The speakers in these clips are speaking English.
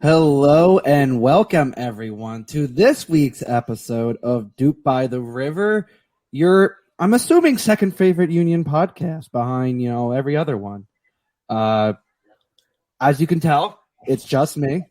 Hello and welcome everyone to this week's episode of DOOP By the River, your, I'm assuming, second favorite Union podcast behind, every other one. As you can tell, it's just me,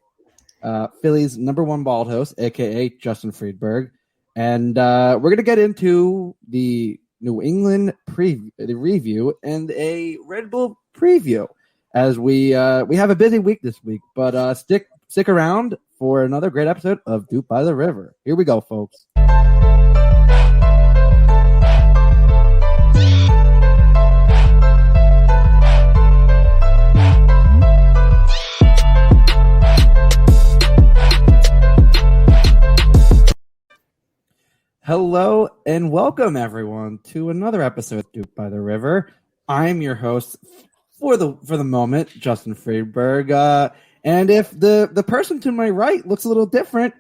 Philly's number one bald host, aka Justin Friedberg, and we're going to get into the New England review and a Red Bull preview as we have a busy week this week, but stick around for another great episode of DOOP By the River. Here we go, folks. Hello and welcome everyone to another episode of DOOP By the River. I'm your host for the moment, Justin Friedberg. And if the person to my right looks a little different,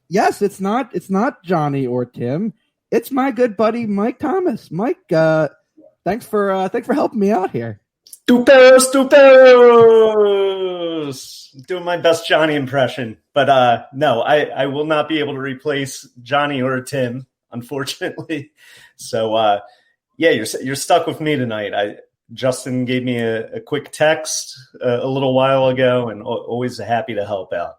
yes, it's not Johnny or Tim. It's my good buddy Mike Thomas. Mike, thanks for helping me out here. Stuperos. Doing my best Johnny impression, but no, I will not be able to replace Johnny or Tim, unfortunately. So yeah, you're stuck with me tonight. Justin gave me a quick text a little while ago, and always happy to help out.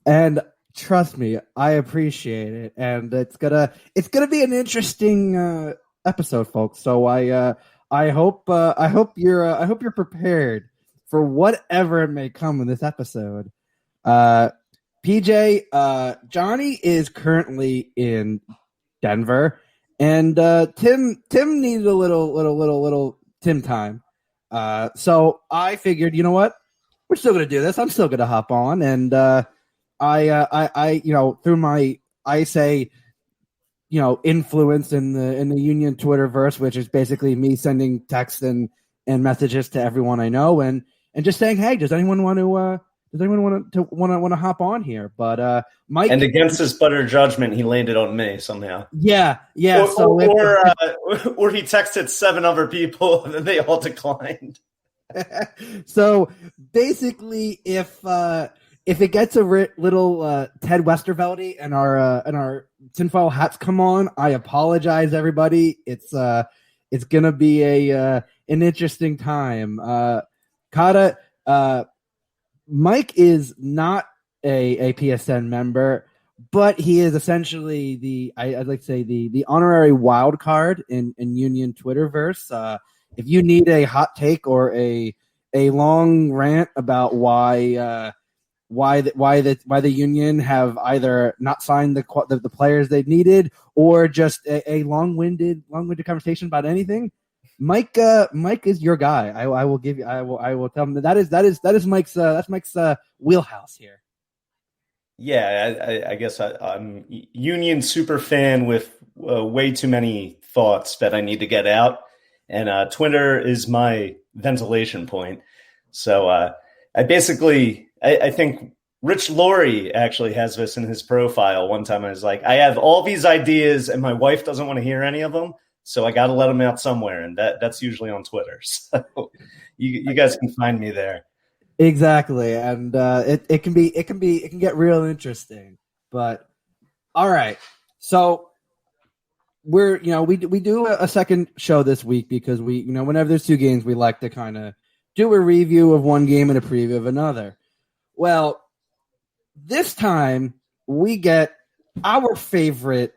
And trust me, I appreciate it, and it's gonna be an interesting episode, folks. So I hope you're prepared for whatever may come in this episode. PJ, Johnny is currently in Denver. And Tim needed a little Tim time. So I figured, you know what? We're still gonna do this. I'm still gonna hop on, and I through my influence in the Union Twitterverse, which is basically me sending texts and messages to everyone I know, and just saying, hey, does anyone want to hop on here? But Mike, and against his better judgment, he landed on me somehow. Yeah. Or he texted 7 other people, and then they all declined. So basically, if it gets a little Ted Westervelde and our tinfoil hats come on, I apologize, everybody. It's gonna be an interesting time. Kata. Mike is not a PSN member, but he is essentially I'd like to say the honorary wild card in Union Twitterverse. If you need a hot take or a long rant about why the Union have either not signed the players they've needed, or just a long-winded conversation about anything, Mike is your guy. I will tell him that is Mike's wheelhouse here. Yeah, I guess I'm Union super fan with way too many thoughts that I need to get out, and Twitter is my ventilation point. So I think Rich Laurie actually has this in his profile. One time I was like, I have all these ideas, and my wife doesn't want to hear any of them. So I got to let them out somewhere, and that's usually on Twitter. So you guys can find me there. Exactly, and it can get real interesting. But all right, so we do a second show this week because whenever there's 2 games, we like to kind of do a review of one game and a preview of another. Well, this time we get our favorite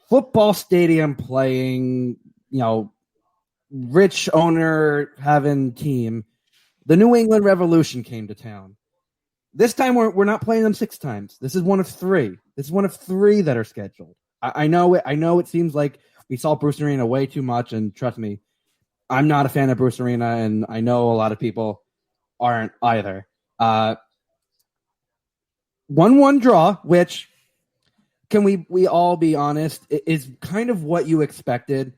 football stadium playing, rich owner having team. The New England Revolution came to town. This time we're not playing them 6 times. This is one of 3. This is one of 3 that are scheduled. I know it seems like we saw Bruce Arena way too much, and trust me, I'm not a fan of Bruce Arena, and I know a lot of people aren't either. 1-1 draw, which, can we all be honest, is kind of what you expected.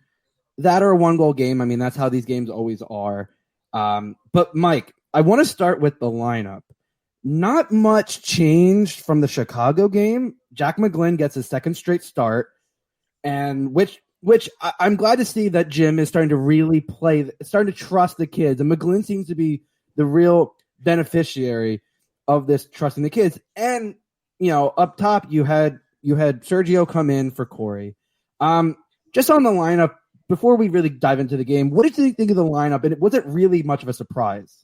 That or a 1-goal game. I mean, that's how these games always are. But Mike, I want to start with the lineup. Not much changed from the Chicago game. Jack McGlynn gets his 2nd straight start, and which I'm glad to see that Jim is starting to really starting to trust the kids. And McGlynn seems to be the real beneficiary of this trusting the kids. And up top you had Sergio come in for Corey. Just on the lineup, before we really dive into the game, what did you think of the lineup? And was it really much of a surprise?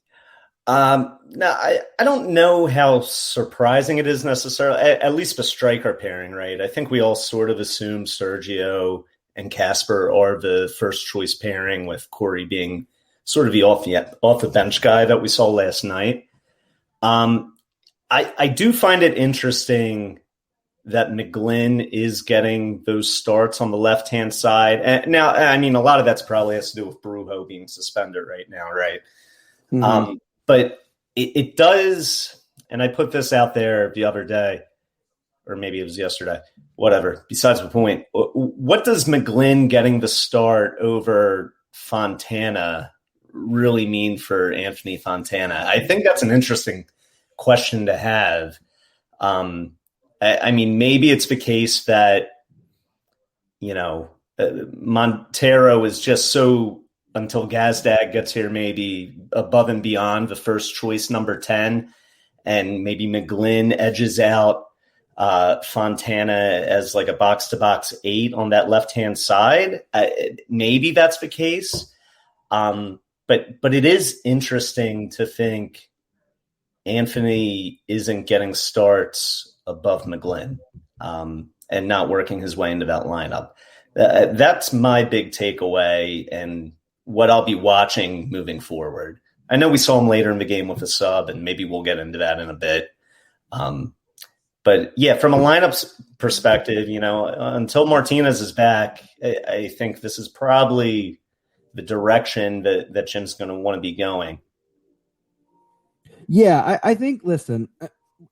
No, I don't know how surprising it is necessarily, at least a striker pairing, right? I think we all sort of assume Sergio and Casper are the first choice pairing, with Corey being sort of the off the bench guy that we saw last night. I do find it interesting that McGlynn is getting those starts on the left-hand side. And now, I mean, a lot of that's probably has to do with Brujo being suspended right now, right? Mm-hmm. But it does, and I put this out there the other day, or maybe it was yesterday, whatever, besides the point. What does McGlynn getting the start over Fontana really mean for Anthony Fontana? I think that's an interesting question to have. I mean, maybe it's the case that, Montero is just so, until Gazdag gets here, maybe above and beyond the first choice number 10, and maybe McGlynn edges out Fontana as like a box-to-box 8 on that left-hand side. Maybe that's the case. But it is interesting to think Anthony isn't getting starts above McGlynn and not working his way into that lineup. That's my big takeaway and what I'll be watching moving forward. I know we saw him later in the game with a sub, and maybe we'll get into that in a bit. But yeah, from a lineup perspective, until Martinez is back, I think this is probably the direction that Jim's going to want to be going. Yeah, I think, listen,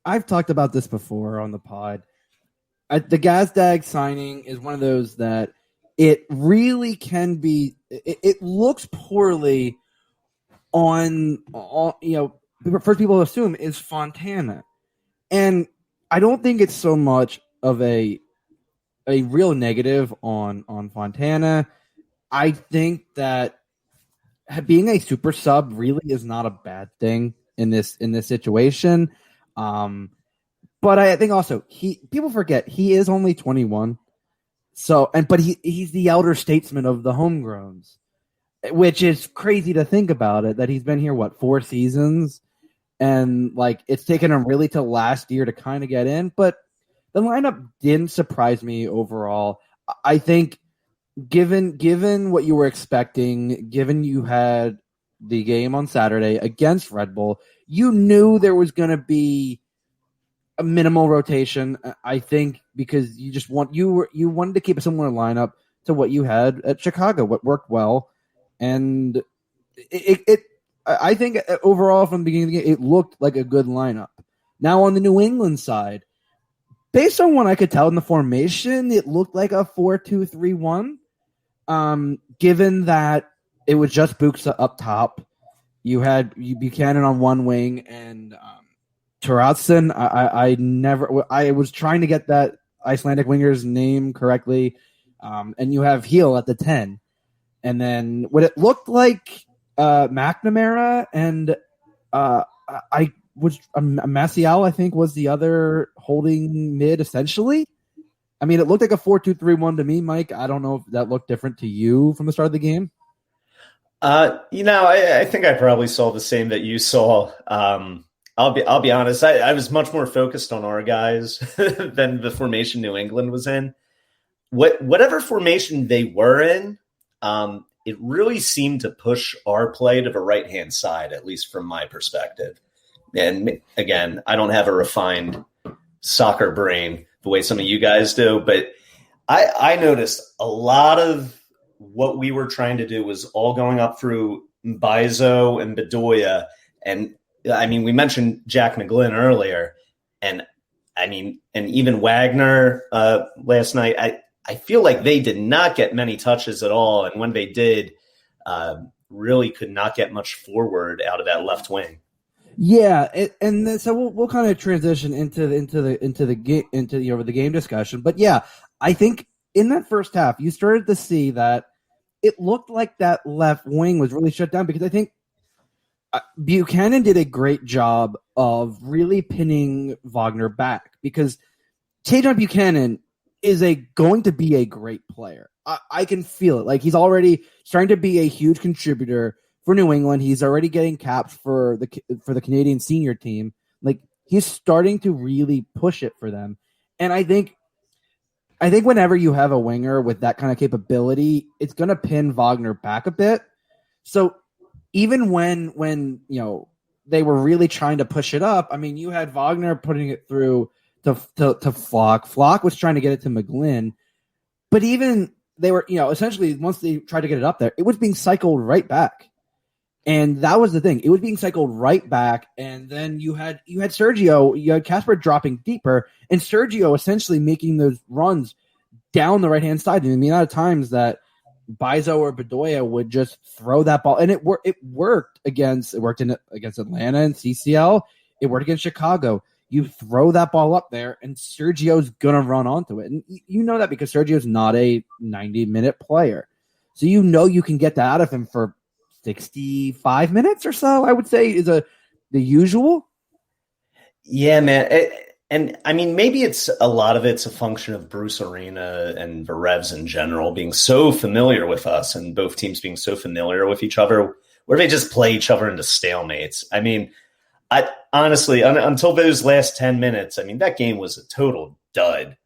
I've talked about this before on the pod. The Gazdag signing is one of those that it really can be, it looks poorly on the first people assume is Fontana. And I don't think it's so much of a real negative on Fontana. I think that being a super sub really is not a bad thing in this situation. But I think also people forget he is only 21. But he's the elder statesman of the homegrowns, which is crazy to think about it, that he's been here, 4 seasons? And it's taken him really till last year to kind of get in. But the lineup didn't surprise me overall. I think given what you were expecting, given you had the game on Saturday against Red Bull, you knew there was going to be a minimal rotation. I think because you wanted to keep a similar lineup to what you had at Chicago, what worked well, and I think overall from the beginning of the game, it looked like a good lineup. Now on the New England side, based on what I could tell in the formation, it looked like a 4-2-3-1. Given that it was just Buxa up top, you had Buchanan on one wing and Taratsin. I was trying to get that Icelandic winger's name correctly, and you have Heel at the 10, and then what it looked like. McNamara and Maciel, I think, was the other holding mid, essentially. I mean, it looked like a 4-2-3-1 to me, Mike. I don't know if that looked different to you from the start of the game. I think I probably saw the same that you saw. I'll be honest. I was much more focused on our guys than the formation New England was in. Whatever formation they were in, it really seemed to push our play to the right-hand side, at least from my perspective. And again, I don't have a refined soccer brain the way some of you guys do, but I noticed a lot of what we were trying to do was all going up through Mbaizo and Bedoya. And I mean, we mentioned Jack McGlynn earlier, and even Wagner last night. I feel like they did not get many touches at all, and when they did, really could not get much forward out of that left wing. Yeah, so we'll kind of transition into the game discussion. But yeah, I think in that first half, you started to see that it looked like that left wing was really shut down, because I think Buchanan did a great job of really pinning Wagner back because Tajon Buchanan is going to be a great player. I can feel it. Like, he's already starting to be a huge contributor for New England. He's already getting caps for the Canadian senior team. Like, he's starting to really push it for them. And I think whenever you have a winger with that kind of capability, it's going to pin Wagner back a bit. So even when they were really trying to push it up, I mean, you had Wagner putting it through to Flock. Flock was trying to get it to McGlynn. But even they were, essentially once they tried to get it up there, it was being cycled right back. And that was the thing. It was being cycled right back. And then you had Sergio, you had Casper dropping deeper, and Sergio essentially making those runs down the right-hand side. And the amount of times that Bizo or Bedoya would just throw that ball. And it worked against Atlanta and CCL. It worked against Chicago. You throw that ball up there, and Sergio's going to run onto it. And you know that because Sergio's not a 90-minute player. So you can get that out of him for 65 minutes or so, I would say, is the usual. Yeah, man. And I mean, maybe a lot of it's a function of Bruce Arena and the Revs in general being so familiar with us and both teams being so familiar with each other, where they just play each other into stalemates. I mean, I honestly, until those last 10 minutes, I mean, that game was a total dud,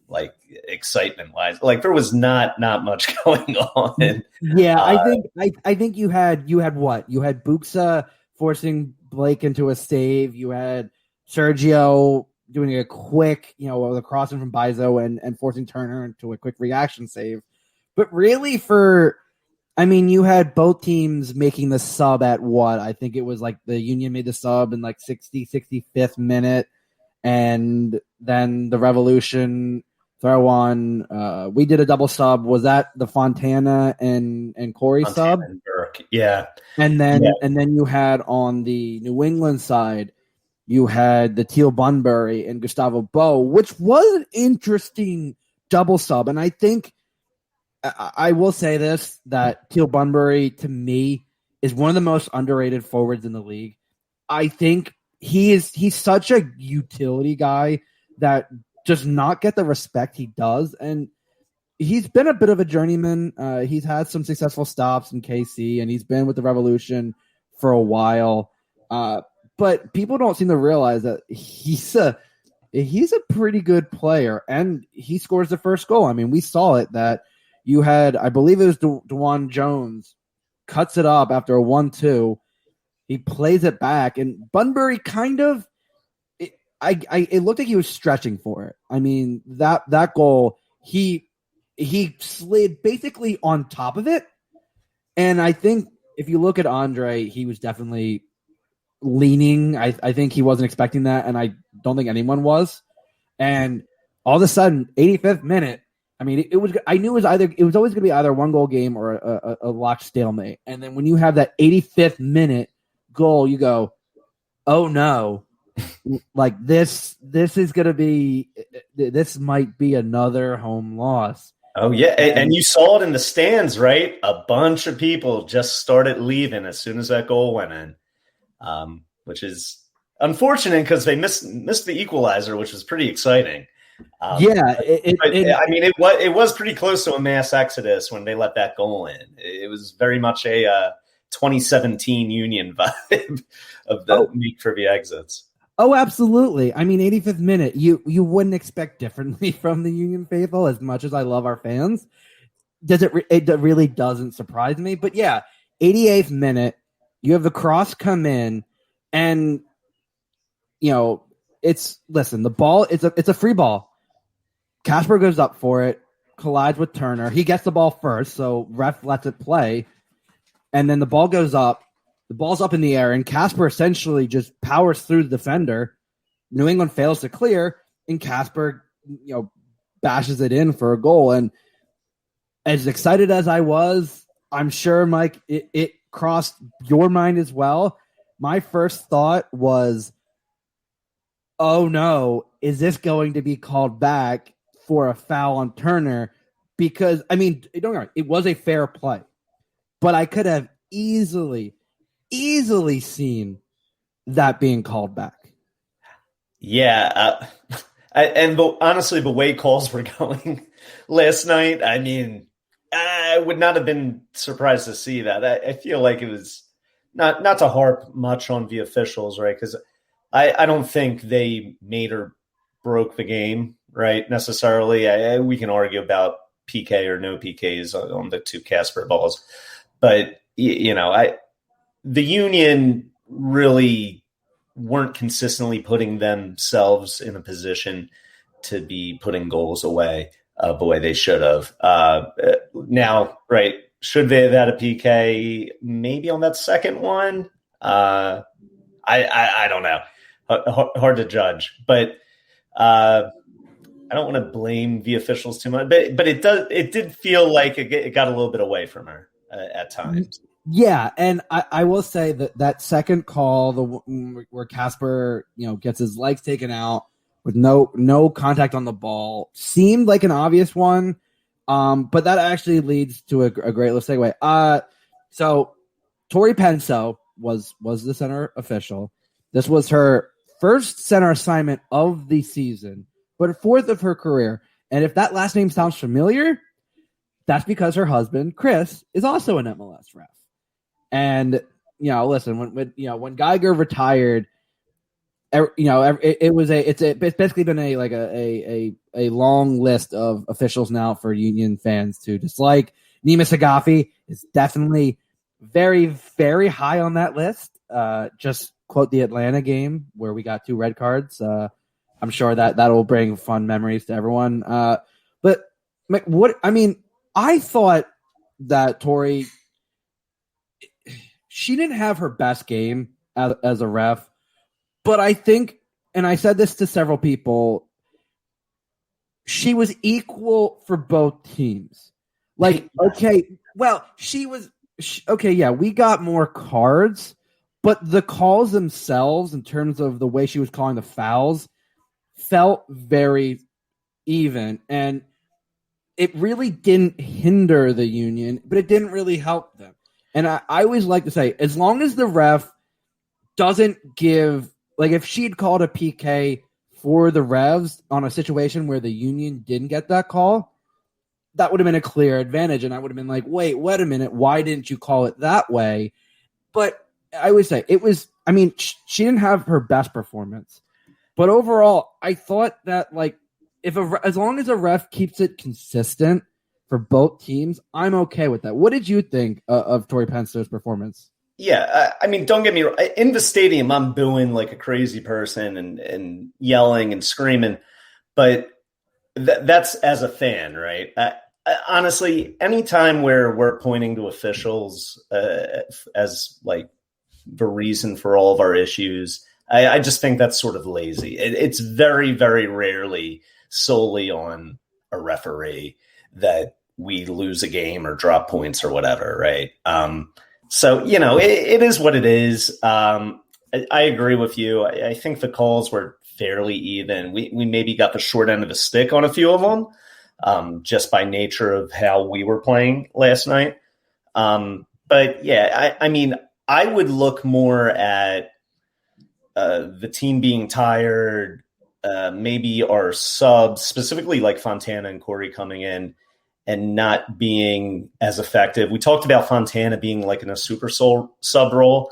like excitement wise. Like, there was not much going on. Yeah, I think you had what? You had Buxa forcing Blake into a save. You had Sergio doing a quick, the crossing from Bizo and forcing Turner into a quick reaction save. But really you had both teams making the sub at what? I think it was like the Union made the sub in like 65th minute. And then the Revolution throw on. We did a double sub. Was that the Fontana and Corey sub? And Burke. Yeah. And then you had on the New England side, you had the Teal Bunbury and Gustavo Bo, which was an interesting double sub. And I think I will say this, that Teal Bunbury, to me, is one of the most underrated forwards in the league. I think he's such a utility guy that does not get the respect he does. And he's been a bit of a journeyman. He's had some successful stops in KC, and he's been with the Revolution for a while. But people don't seem to realize that he's a pretty good player, and he scores the first goal. I mean, we saw it that you had, I believe it was DeJuan Jones, cuts it up after a 1-2. He plays it back, and Bunbury kind of, it looked like he was stretching for it. I mean, that goal, he slid basically on top of it. And I think if you look at Andre, he was definitely leaning. I think he wasn't expecting that, and I don't think anyone was. And all of a sudden, 85th minute, I mean, it was. I knew it was always going to be either a 1-goal game or a locked stalemate. And then when you have that 85th minute goal, you go, "Oh no!" Like this is going to be. This might be another home loss. Oh yeah, and you saw it in the stands, right? A bunch of people just started leaving as soon as that goal went in, which is unfortunate because they missed the equalizer, which was pretty exciting. It was pretty close to a mass exodus when they let that goal in. It was very much a 2017 Union vibe of the meet for the exits. Oh, absolutely. I mean, 85th minute, you wouldn't expect differently from the Union faithful. As much as I love our fans, it really doesn't surprise me. But yeah, 88th minute, you have the cross come in, and the ball, it's a free ball. Casper goes up for it, collides with Turner. He gets the ball first, so ref lets it play. And then the ball goes up. The ball's up in the air, and Casper essentially just powers through the defender. New England fails to clear, and Casper, bashes it in for a goal. And as excited as I was, I'm sure, Mike, it crossed your mind as well. My first thought was, oh no, is this going to be called back for a foul on Turner? Because, I mean, don't get me wrong, it was a fair play, but I could have easily easily seen that being called back. Yeah. Honestly, the way calls were going last night, I mean, I would not have been surprised to see that. I feel like it was not to harp much on the officials, right? Because I don't think they made or broke the game, right? Necessarily. We can argue about PK or no PKs on the two Casper balls, but the Union really weren't consistently putting themselves in a position to be putting goals away the way they should have. Now, right, should they have had a PK maybe on that second one? I don't know. Hard to judge. But I don't want to blame the officials too much. But it did feel like it got a little bit away from her at times. Yeah, and I will say that second call, where Casper, gets his legs taken out with no contact on the ball, seemed like an obvious one, but that actually leads to a great little segue. So Tori Penso was the center official. This was her first center assignment of the season, but fourth of her career. And if that last name sounds familiar, that's because her husband Chris is also an MLS ref. And listen, when Geiger retired, it's basically been a long list of officials now for Union fans to dislike. Nima Sagafi is definitely very, very high on that list. Just quote the Atlanta game where we got 2 red cards. I'm sure that will bring fun memories to everyone. But I thought that Tori, she didn't have her best game as a ref, but I think, and I said this to several people, she was equal for both teams. Like, okay, well, we got more cards, but the calls themselves, in terms of the way she was calling the fouls, felt very even, and it really didn't hinder the Union, but it didn't really help them. And I always like to say, as long as the ref doesn't give, like if she'd called a PK for the Revs on a situation where the Union didn't get that call, that would have been a clear advantage. And I would have been like, wait a minute, why didn't you call it that way? But I would say she didn't have her best performance. But overall, I thought that as long as a ref keeps it consistent for both teams, I'm okay with that. What did you think of Tori Penso's performance? Yeah, don't get me wrong. In the stadium, I'm booing like a crazy person and yelling and screaming. But that's as a fan, right? Honestly, anytime where we're pointing to officials as like the reason for all of our issues, I just think that's sort of lazy. It's very, very rarely solely on a referee that we lose a game or drop points or whatever, right? So, it is what it is. I agree with you. I think the calls were fairly even. We maybe got the short end of the stick on a few of them, just by nature of how we were playing last night. But yeah, I would look more at the team being tired, maybe our subs, specifically like Fontana and Corey coming in and not being as effective. We talked about Fontana being like in a super sub role.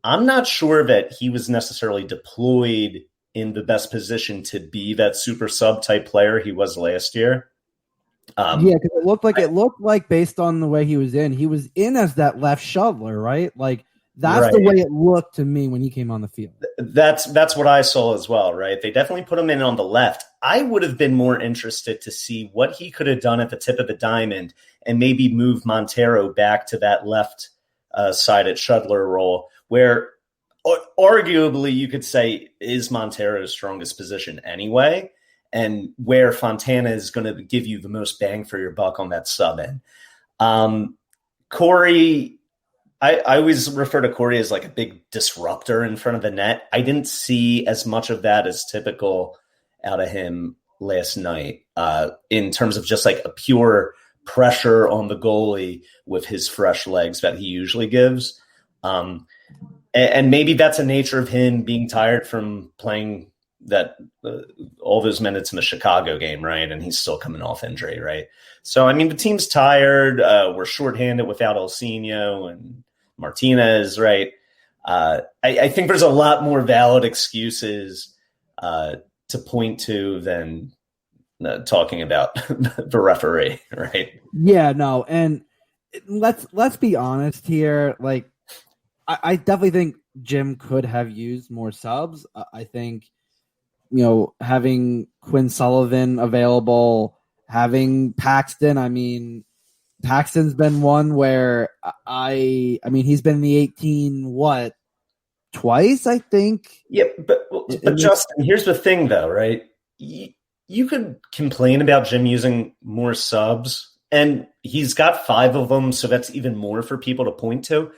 I'm not sure that he was necessarily deployed in the best position to be that super sub type player he was last year. Because it looked like based on the way he was in as that left shoveler, right? Like that's right. The way it looked to me when he came on the field. That's what I saw as well, right? They definitely put him in on the left. I would have been more interested to see what he could have done at the tip of the diamond and maybe move Montero back to that left sided shuttler role where arguably you could say is Montero's strongest position anyway, and where Fontana is going to give you the most bang for your buck on that sub end. Corey, I always refer to Corey as like a big disruptor in front of the net. I didn't see as much of that as typical out of him last night in terms of just like a pure pressure on the goalie with his fresh legs that he usually gives. And maybe that's a nature of him being tired from playing that all those minutes in the Chicago game, right? And he's still coming off injury, right? So, I mean, the team's tired. We're shorthanded without Elsinho and Martinez, right? I think there's a lot more valid excuses to point to than talking about the referee, right? Yeah, no, and let's be honest here. Like, I definitely think Jim could have used more subs. I think, having Quinn Sullivan available, having Paxton. I mean, Paxton's been one where he's been in the 18 twice, I think. Yeah, but Justin, here's the thing, though, right? You could complain about Jim using more subs, and he's got 5 of them, so that's even more for people to point to.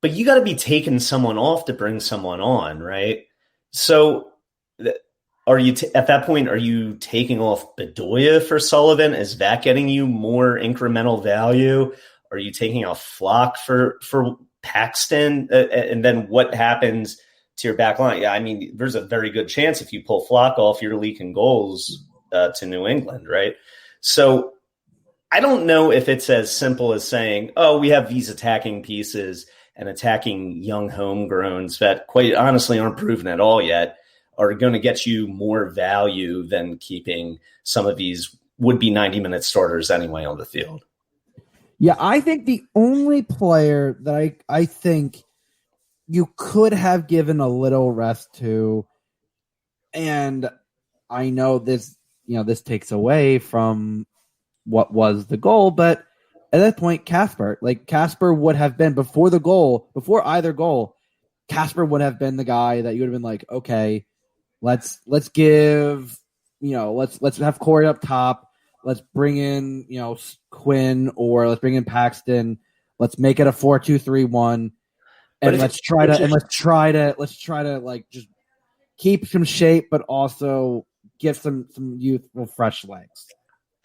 But you got to be taking someone off to bring someone on, right? So are you at that point, are you taking off Bedoya for Sullivan? Is that getting you more incremental value? Are you taking off Flock for Paxton? And then what happens to your back line? Yeah, I mean, there's a very good chance if you pull Flock off, you're leaking goals to New England, right? So I don't know if it's as simple as saying, oh, we have these attacking pieces and attacking young homegrowns that quite honestly aren't proven at all yet are going to get you more value than keeping some of these would-be 90-minute starters anyway on the field. Yeah, I think the only player that I think you could have given a little rest to, and I know this takes away from what was the goal, but at that point, Casper would have been before either goal, Casper would have been the guy that you would have been like, okay, let's give, let's have Corey up top. Let's bring in, Quinn, or let's bring in Paxton. Let's make it a 4-2-3-1, and let's try to like just keep some shape, but also give some youthful, fresh legs.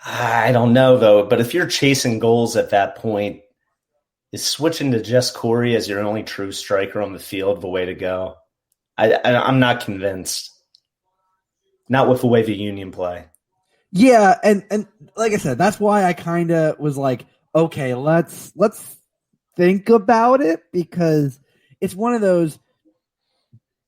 I don't know though, but if you're chasing goals at that point, is switching to just Corey as your only true striker on the field the way to go? I'm not convinced. Not with the way the Union play. Yeah, and like I said, that's why I kind of was like, okay, let's think about it, because it's one of those.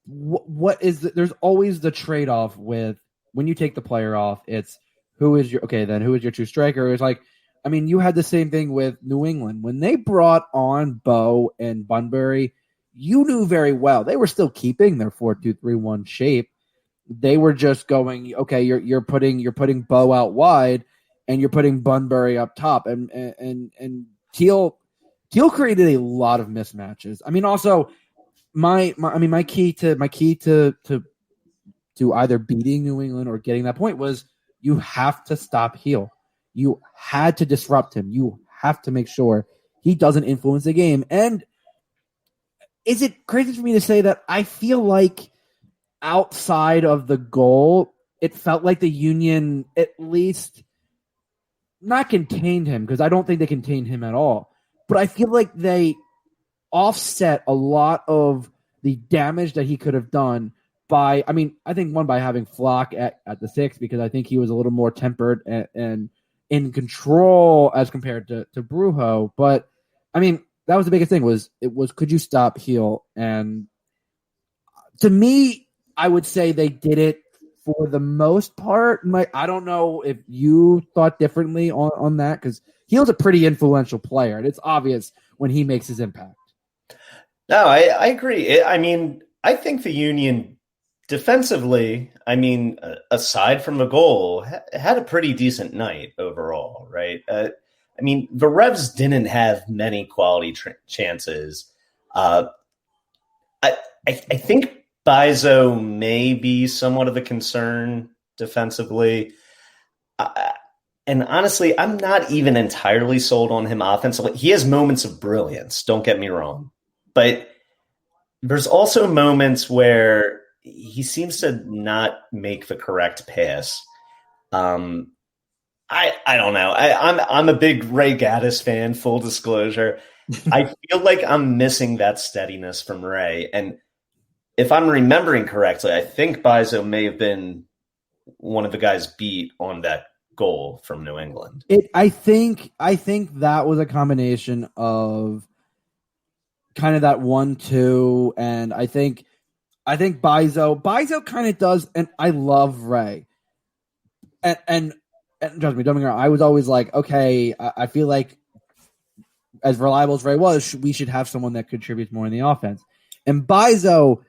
There's always the trade-off with when you take the player off. It's who is your true striker? It's like, I mean, you had the same thing with New England when they brought on Bo and Bunbury. You knew very well they were still keeping their 4-2-3-1 shape. They were just going, okay, you're putting Bo out wide and you're putting Bunbury up top, and Teal created a lot of mismatches. I mean, also my key to either beating New England or getting that point was you have to stop Heel. You had to disrupt him. You have to make sure he doesn't influence the game. And is it crazy for me to say that I feel like outside of the goal, it felt like the Union at least not contained him, because I don't think they contained him at all. But I feel like they offset a lot of the damage that he could have done by, I think one, by having Flock at the 6, because I think he was a little more tempered and in control as compared to Brujo. But I mean, that was the biggest thing was could you stop Heel? And to me, I would say they did it for the most part. I don't know if you thought differently on that, because Heel's a pretty influential player, and it's obvious when he makes his impact. No, I agree. I think the Union defensively, aside from the goal, had a pretty decent night overall, right? The Revs didn't have many quality chances. I think Bizo may be somewhat of a concern defensively. And honestly, I'm not even entirely sold on him offensively. He has moments of brilliance, don't get me wrong. But there's also moments where he seems to not make the correct pass. I don't know. I'm a big Ray Gaddis fan, full disclosure. I feel like I'm missing that steadiness from Ray. And if I'm remembering correctly, I think Bizo may have been one of the guys beat on that goal from New England. I think that was a combination of kind of that 1-2, and I think Bizo kind of does, and I love Ray. And trust me, don't get me wrong, I was always like, okay, I feel like as reliable as Ray was, we should have someone that contributes more in the offense. And Bizo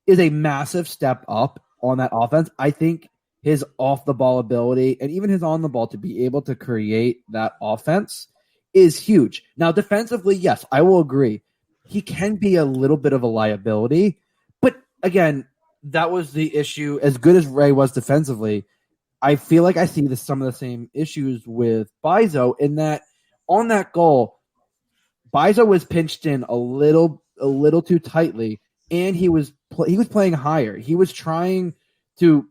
is a massive step up on that offense. I think his off the ball ability and even his on the ball to be able to create that offense is huge. Now, defensively, yes, I will agree. He can be a little bit of a liability, but again, that was the issue. As good as Ray was defensively, I feel like I see some of the same issues with Bizo in that on that goal, Bizo was pinched in a little too tightly, and he was playing higher. He was trying to.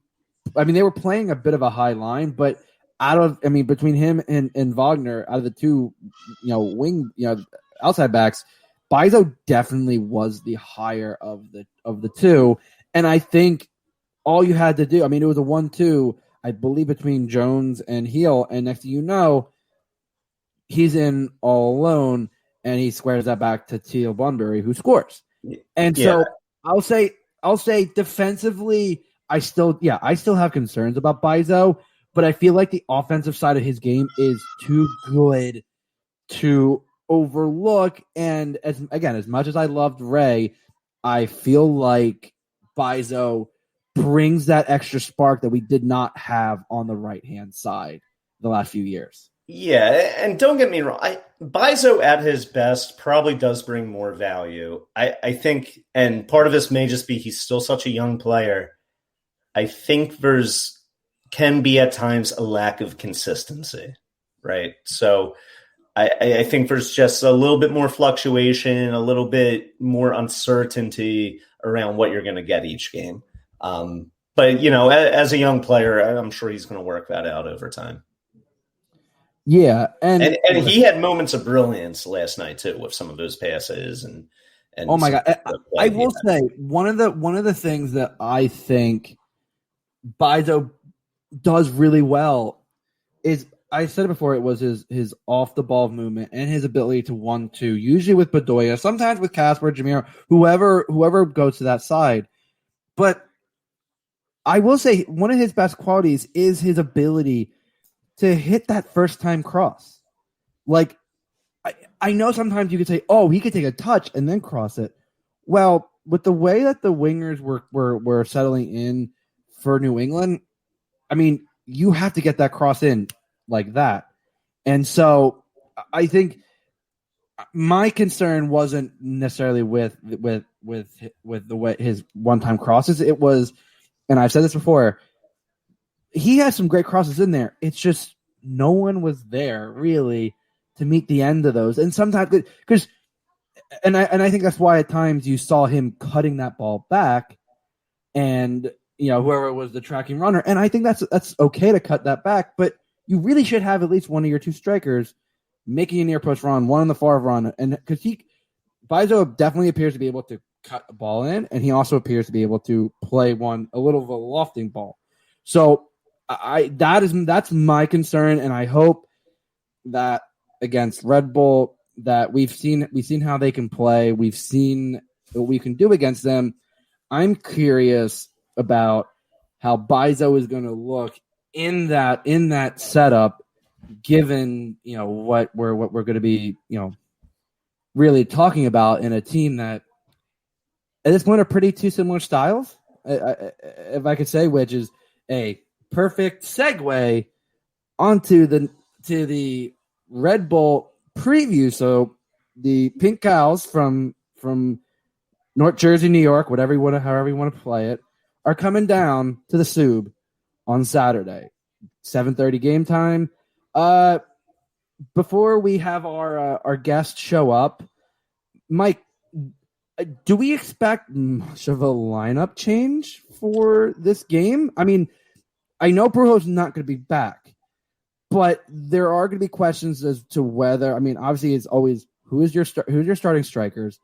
I mean, they were playing a bit of a high line, but between him and Wagner, out of the two, outside backs, Bizo definitely was the higher of the two, and I think all you had to do. I mean, it was a 1-2, I believe, between Jones and Heel, and next thing you know, he's in all alone, and he squares that back to Teal Bunbury, who scores. And so I'll say defensively, I still have concerns about Bizo, but I feel like the offensive side of his game is too good to overlook. And as much as I loved Ray, I feel like Bizo brings that extra spark that we did not have on the right-hand side the last few years. Yeah, and don't get me wrong, Bizo at his best probably does bring more value. I think, and part of this may just be he's still such a young player. I think there's can be at times a lack of consistency, right? So I think there's just a little bit more fluctuation, a little bit more uncertainty around what you're going to get each game. But, as a young player, I'm sure he's going to work that out over time. Yeah. And he had moments of brilliance last night, too, with some of those passes. And oh, my God. I will say one of the things that I think Bizo does really well is, I said it before, it was his off the ball movement and his ability to 1-2, usually with Bedoya, sometimes with Casper, Jamir, whoever goes to that side. But I will say one of his best qualities is his ability to hit that first time cross. Like, I know sometimes you could say, oh, he could take a touch and then cross it. Well, with the way that the wingers were settling in for New England, I mean, you have to get that cross in like that. And so I think my concern wasn't necessarily with the way his one-time crosses. It was, and I've said this before, he has some great crosses in there. It's just no one was there really to meet the end of those. And sometimes because I think that's why at times you saw him cutting that ball back, and whoever was the tracking runner. And I think that's okay to cut that back, but you really should have at least one of your two strikers making a near post run, one on the far run, and because Bizo definitely appears to be able to cut a ball in, and he also appears to be able to play a little of a lofting ball. So that's my concern, and I hope that against Red Bull that we've seen how they can play, we've seen what we can do against them. I'm curious about how Bizo is going to look in that setup, given what we're going to be really talking about in a team that at this point are pretty two similar styles, if I could say, which is a perfect segue onto the Red Bull preview. So the Pink Cows from North Jersey, New York, however you want to play it, are coming down to the Sub on Saturday, 7:30 game time. Before we have our guests show up, Mike, do we expect much of a lineup change for this game? I mean, I know Brujo's not going to be back, but there are going to be questions as to whether, I mean, obviously it's always who's your starting strikers,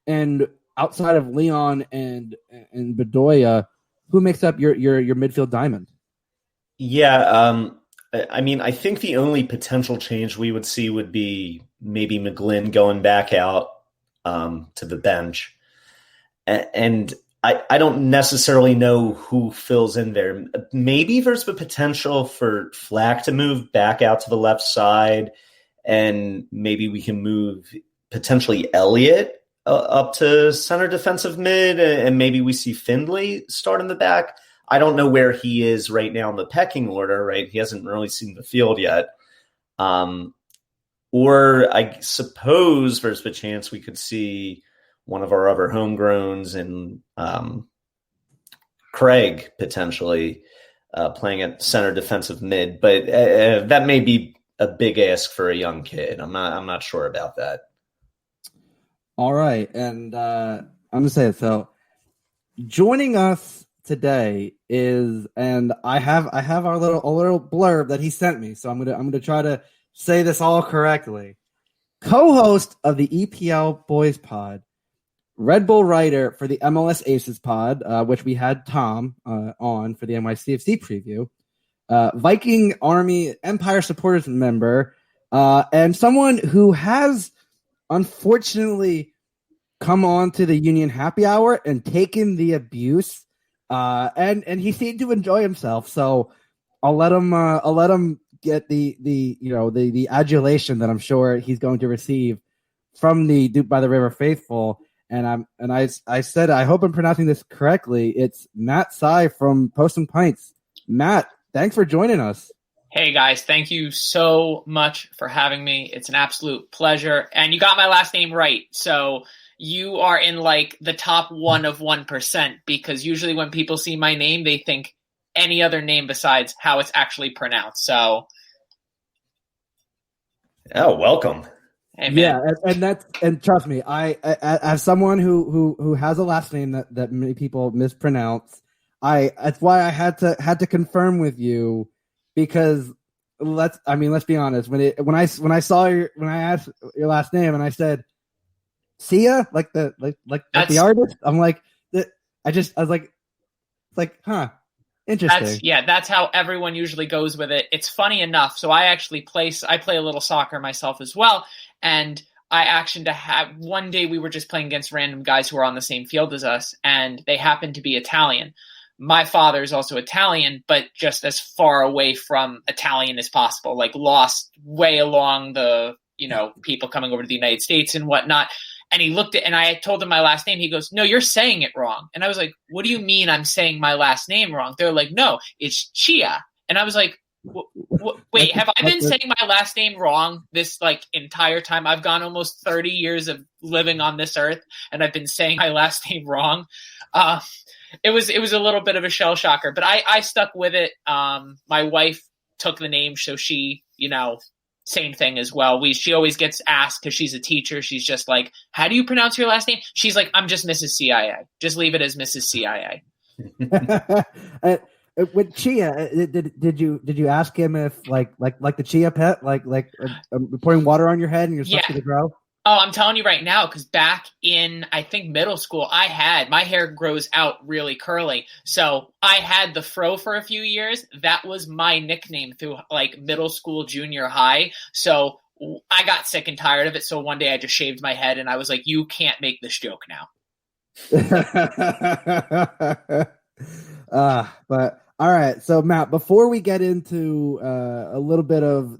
and outside of Leon and Bedoya, who makes up your midfield diamond? Yeah, I mean, I think the only potential change we would see would be maybe McGlynn going back out to the bench. And I don't necessarily know who fills in there. Maybe there's the potential for Flack to move back out to the left side, and maybe we can move potentially Elliott up to center defensive mid, and maybe we see Findlay start in the back. I don't know where he is right now in the pecking order, right? He hasn't really seen the field yet. Or I suppose there's the chance we could see one of our other homegrowns and Craig potentially playing at center defensive mid. But that may be a big ask for a young kid. I'm not sure about that. All right. And I'm going to say it. So joining us today is, and I have a little blurb that he sent me, so I'm gonna try to say this all correctly. Co-host of the EPL Boys Pod, Red Bull writer for the MLS Aces Pod, which we had Tom on for the NYCFC preview, Viking Army Empire supporters member, and someone who has unfortunately come on to the Union Happy Hour and taken the abuse. And he seemed to enjoy himself, so I'll let him get the adulation that I'm sure he's going to receive from the DOOP by the River faithful. And I said, I hope I'm pronouncing this correctly. It's Matt Sy from Post and Pints. Matt, thanks for joining us. Hey guys, thank you so much for having me. It's an absolute pleasure, and you got my last name right, so you are in like the top 1 of 1%, because usually when people see my name, they think any other name besides how it's actually pronounced. So, oh, welcome. Hey, yeah, and trust me, I as someone who has a last name that many people mispronounce, that's why I had to confirm with you, because let's be honest, when I asked your last name and I said Sia, like the artist, I'm like, I was like, huh, interesting. That's how everyone usually goes with it. It's funny enough. So I play a little soccer myself as well, and I actually one day we were just playing against random guys who were on the same field as us, and they happened to be Italian. My father is also Italian, but just as far away from Italian as possible, like lost way along the, people coming over to the United States and whatnot. And he looked at, and I told him my last name. He goes, "No, you're saying it wrong." And I was like, "What do you mean I'm saying my last name wrong?" They're like, "No, it's Chia." And I was like, wait, have I been saying my last name wrong this like entire time? I've gone almost 30 years of living on this earth, and I've been saying my last name wrong. It was a little bit of a shell shocker, but I stuck with it. My wife took the name, so she, same thing as well. She always gets asked because she's a teacher. She's just like, "How do you pronounce your last name?" She's like, "I'm just Mrs. CIA. Just leave it as Mrs. CIA." With Chia, did you ask him if like the Chia pet, like pouring water on your head and you're supposed to grow? Oh, I'm telling you right now, because back in, I think, middle school, my hair grows out really curly. So I had the fro for a few years. That was my nickname through like middle school, junior high. So I got sick and tired of it. So one day I just shaved my head and I was like, "You can't make this joke now." But all right. So Matt, before we get into a little bit of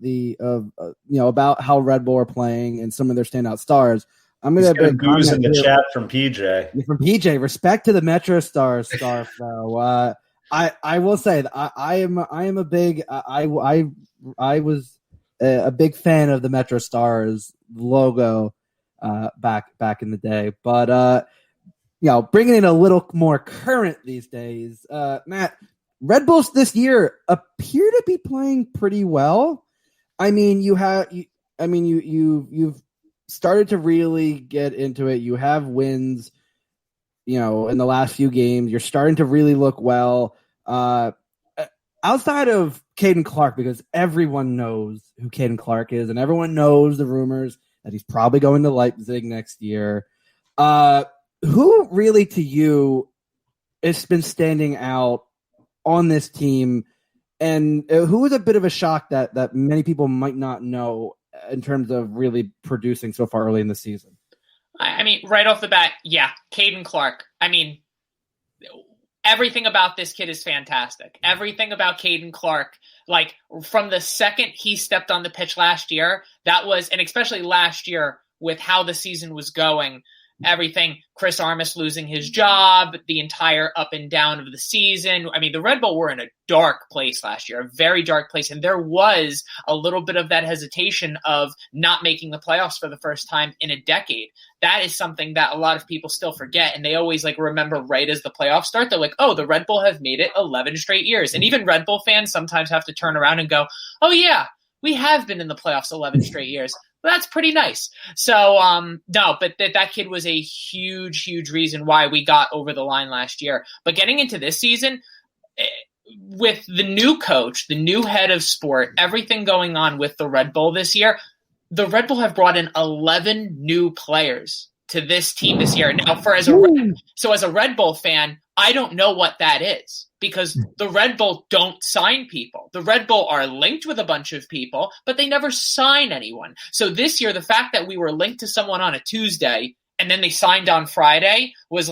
about how Red Bull are playing and some of their standout stars, I'm going to booze in the chat from PJ. From PJ, respect to the Metro Stars stuff, though. I will say that I am a big I was a big fan of the Metro Stars logo back in the day, but bringing it a little more current these days, Matt. Red Bulls this year appear to be playing pretty well. I mean, you've started to really get into it. You have wins, in the last few games. You're starting to really look well. Outside of Caden Clark, because everyone knows who Caden Clark is, and everyone knows the rumors that he's probably going to Leipzig next year. Who really, to you, has been standing out on this team, and who is a bit of a shock that many people might not know in terms of really producing so far early in the season? I mean, right off the bat, yeah, Caden Clark. I mean, everything about this kid is fantastic. Everything about Caden Clark, like from the second he stepped on the pitch last year, and especially last year with how the season was going, everything, Chris Armas losing his job, the entire up and down of the season. I mean, the Red Bull were in a dark place last year, a very dark place. And there was a little bit of that hesitation of not making the playoffs for the first time in a decade. That is something that a lot of people still forget. And they always remember right as the playoffs start, they're like, oh, the Red Bull have made it 11 straight years. And even Red Bull fans sometimes have to turn around and go, oh yeah, we have been in the playoffs 11 straight years. That's pretty nice. So, no, but that kid was a huge, huge reason why we got over the line last year. But getting into this season, with the new coach, the new head of sport, everything going on with the Red Bull this year, the Red Bull have brought in 11 new players to this team this year. Now, as a Red Bull fan, I don't know what that is, because the Red Bull don't sign people. The Red Bull are linked with a bunch of people, but they never sign anyone. So this year, the fact that we were linked to someone on a Tuesday and then they signed on Friday was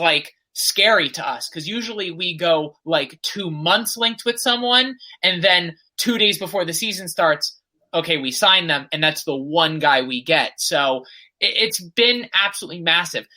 scary to us, because usually we go 2 months linked with someone, and then 2 days before the season starts, okay, we sign them, and that's the one guy we get. So it's been absolutely massive.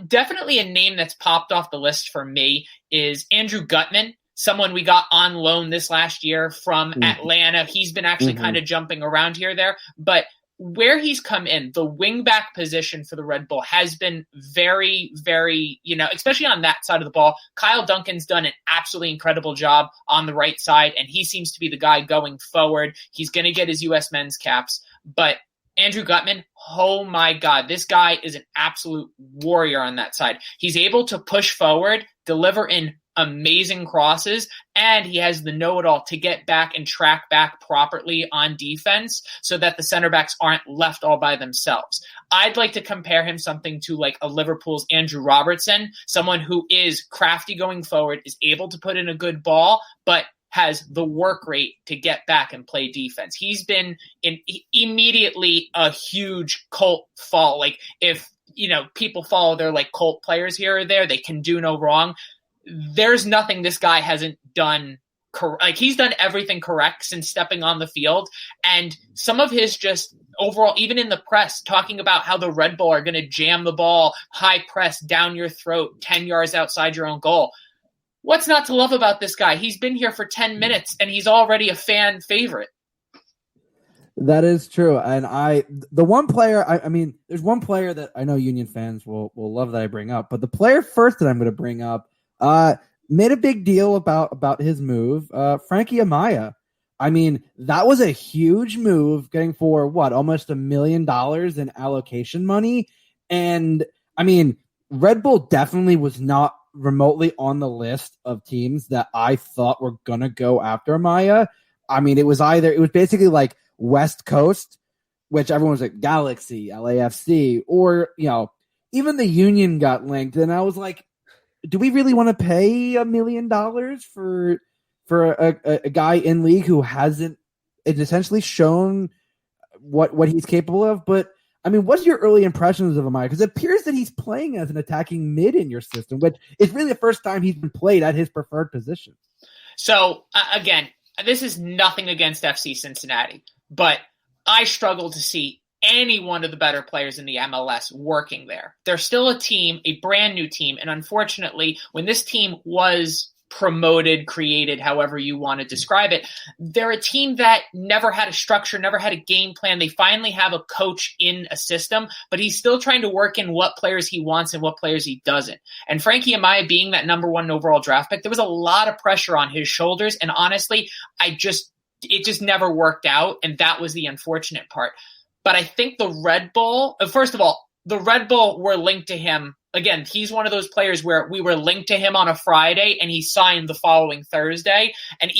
Definitely a name that's popped off the list for me is Andrew Gutman, someone we got on loan this last year from Atlanta. He's been actually kind of jumping around here there, but where he's come in, the wingback position for the Red Bull has been very, very, especially on that side of the ball. Kyle Duncan's done an absolutely incredible job on the right side, and he seems to be the guy going forward. He's going to get his U.S. men's caps, but Andrew Gutman, oh my God, this guy is an absolute warrior on that side. He's able to push forward, deliver in amazing crosses, and he has the know-it-all to get back and track back properly on defense so that the center backs aren't left all by themselves. I'd like to compare him something to a Liverpool's Andrew Robertson, someone who is crafty going forward, is able to put in a good ball, but has the work rate to get back and play defense. He's been immediately a huge cult fall. If, people follow their cult players here or there, they can do no wrong. There's nothing this guy hasn't done. He's done everything correct since stepping on the field. And some of his just overall, even in the press, talking about how the Red Bull are going to jam the ball, high press down your throat, 10 yards outside your own goal. What's not to love about this guy? He's been here for 10 minutes, and he's already a fan favorite. That is true. And the one player, I mean, there's one player that I know Union fans will love that I bring up, but the player first that I'm going to bring up made a big deal about his move, Frankie Amaya. I mean, that was a huge move, getting for almost $1 million in allocation money. And I mean, Red Bull definitely was not remotely on the list of teams that I thought were gonna go after Amaya. I mean, it was basically West Coast, which everyone was Galaxy, LAFC, or even the Union got linked, and I was like, do we really want to pay $1 million for a guy in league who hasn't essentially shown what he's capable of? But I mean, what's your early impressions of Amaya? Because it appears that he's playing as an attacking mid in your system, which is really the first time he's been played at his preferred position. So, again, this is nothing against FC Cincinnati, but I struggle to see any one of the better players in the MLS working there. They're still a team, a brand new team, and unfortunately, when this team was promoted, created, however you want to describe it, they're a team that never had a structure, never had a game plan. They finally have a coach in a system, but he's still trying to work in what players he wants and what players he doesn't. And Frankie Amaya being that number 1 overall draft pick, there was a lot of pressure on his shoulders. And honestly, it just never worked out. And that was the unfortunate part. But I think the Red Bull, first of all, the Red Bull were linked to him. Again, he's one of those players where we were linked to him on a Friday and he signed the following Thursday. And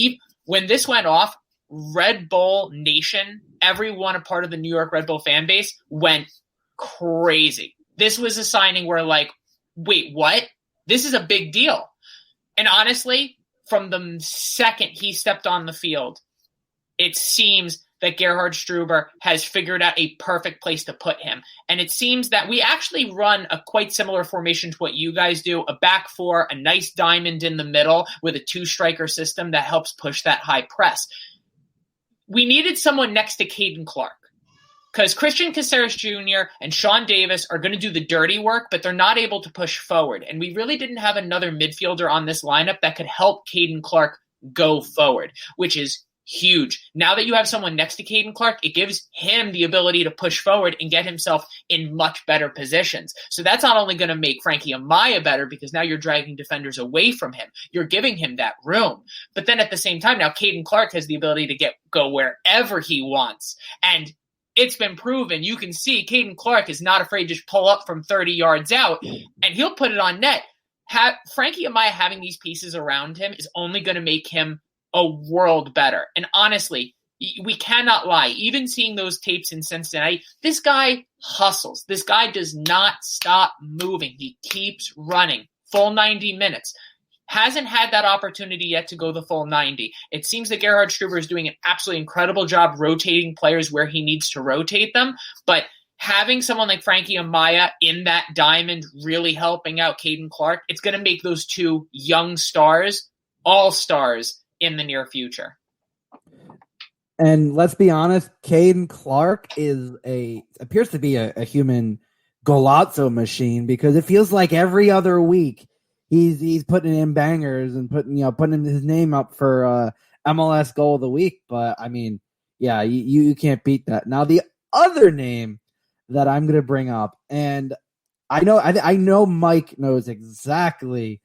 when this went off, Red Bull Nation, everyone a part of the New York Red Bull fan base, went crazy. This was a signing where like, wait, what? This is a big deal. And honestly, from the second he stepped on the field, it seems that Gerhard Struber has figured out a perfect place to put him. And it seems that we actually run a quite similar formation to what you guys do, a back four, a nice diamond in the middle with a 2-striker system that helps push that high press. We needed someone next to Caden Clark because Christian Caceres Jr. and Sean Davis are going to do the dirty work, but they're not able to push forward. And we really didn't have another midfielder on this lineup that could help Caden Clark go forward, which is huge. Now that you have someone next to Caden Clark, it gives him the ability to push forward and get himself in much better positions. So that's not only going to make Frankie Amaya better because now you're dragging defenders away from him. You're giving him that room. But then at the same time, now Caden Clark has the ability to go wherever he wants. And it's been proven. You can see Caden Clark is not afraid to just pull up from 30 yards out, and he'll put it on net. Frankie Amaya having these pieces around him is only going to make him a world better. And honestly, we cannot lie. Even seeing those tapes in Cincinnati, this guy hustles. This guy does not stop moving. He keeps running. Full 90 minutes. Hasn't had that opportunity yet to go the full 90. It seems that Gerhard Struber is doing an absolutely incredible job rotating players where he needs to rotate them. But having someone like Frankie Amaya in that diamond really helping out Caden Clark, it's going to make those two young stars all stars in the near future. And let's be honest, Caden Clark appears to be a human Golazzo machine because it feels like every other week he's putting in bangers and putting his name up for MLS goal of the week. But I mean, yeah, you can't beat that. Now the other name that I'm going to bring up, and I know Mike knows exactly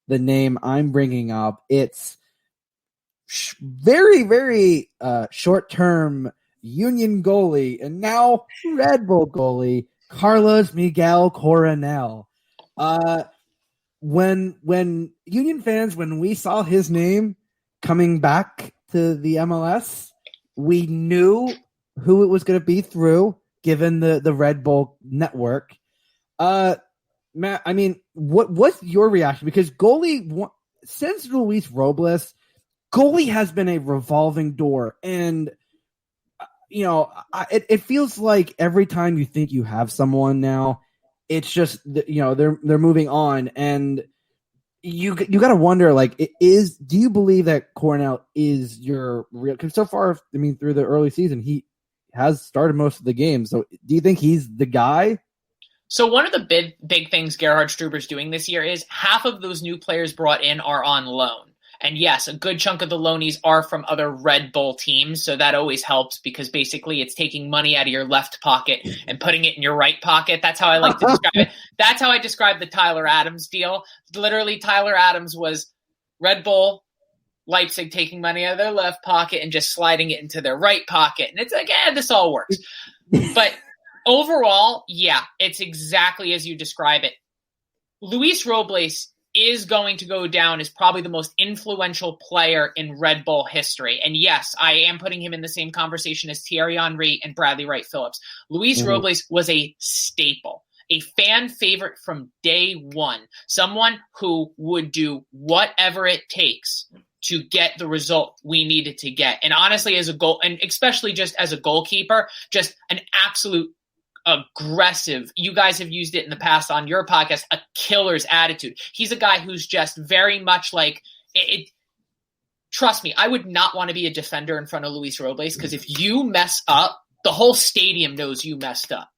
the name I'm bringing up. It's very, very short-term Union goalie and now Red Bull goalie Carlos Miguel Coronel. When Union fans, when we saw his name coming back to the MLS, we knew who it was going to be through, given the Red Bull network. Matt, I mean, what's your reaction? Because goalie, since Luis Robles, goalie has been a revolving door, and it feels like every time you think you have someone now, it's just they're moving on, and you got to wonder, like, do you believe that Cornell is your real? Because so far, I mean, through the early season, he has started most of the games. So, do you think he's the guy? So one of the big things Gerhard Struber's doing this year is half of those new players brought in are on loan. And yes, a good chunk of the loanies are from other Red Bull teams, so that always helps because basically it's taking money out of your left pocket and putting it in your right pocket. That's how I like to describe it. That's how I describe the Tyler Adams deal. Literally, Tyler Adams was Red Bull, Leipzig taking money out of their left pocket and just sliding it into their right pocket. And it's like, this all works. But overall, yeah, it's exactly as you describe it. Luis Robles is going to go down as probably the most influential player in Red Bull history. And yes, I am putting him in the same conversation as Thierry Henry and Bradley Wright Phillips. Luis Robles was a staple, a fan favorite from day one, someone who would do whatever it takes to get the result we needed to get. And honestly, as a goal, and especially just as a goalkeeper, just an absolute aggressive, you guys have used it in the past on your podcast, a killer's attitude. He's a guy who's just very much like it. Trust me, I would not want to be a defender in front of Luis Robles because if you mess up, the whole stadium knows you messed up.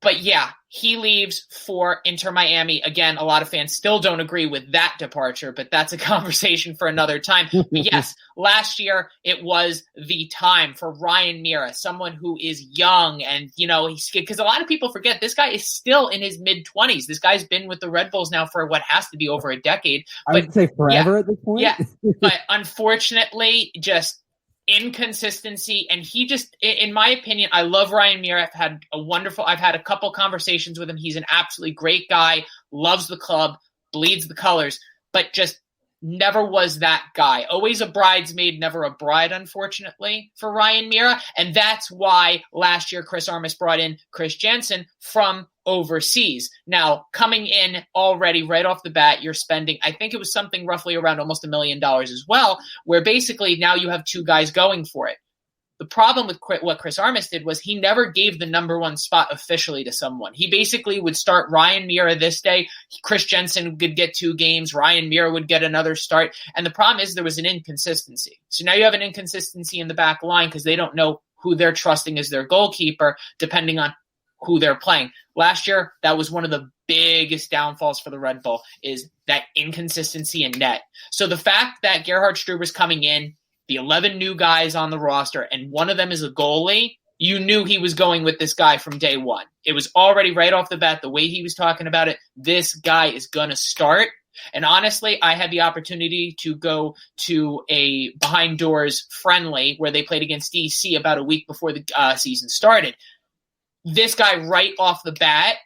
But yeah, he leaves for Inter Miami. Again, a lot of fans still don't agree with that departure, but that's a conversation for another time. But yes, last year it was the time for Ryan Mira, someone who is young and, because a lot of people forget this guy is still in his mid-20s. This guy's been with the Red Bulls now for what has to be over a decade. I would say forever at this point. Yeah, but unfortunately, just inconsistency, and he just, in my opinion, I love Ryan Mira. I've had a couple conversations with him. He's an absolutely great guy, loves the club, bleeds the colors, but just never was that guy. Always a bridesmaid, never a bride, unfortunately, for Ryan Meara. And that's why last year Chris Armas brought in Chris Jensen from overseas. Now, coming in already right off the bat, you're spending, I think it was something roughly around almost $1 million as well, where basically now you have two guys going for it. The problem with what Chris Armas did was he never gave the number one spot officially to someone. He basically would start Ryan Meara this day. Chris Jensen would get 2 games. Ryan Meara would get another start. And the problem is there was an inconsistency. So now you have an inconsistency in the back line because they don't know who they're trusting as their goalkeeper, depending on who they're playing. Last year, that was one of the biggest downfalls for the Red Bull, is that inconsistency in net. So the fact that Gerhard Struber's coming in, the 11 new guys on the roster, and one of them is a goalie, you knew he was going with this guy from day one. It was already right off the bat, the way he was talking about it, this guy is going to start. And honestly, I had the opportunity to go to a behind doors friendly where they played against DC about a week before the season started. This guy right off the bat,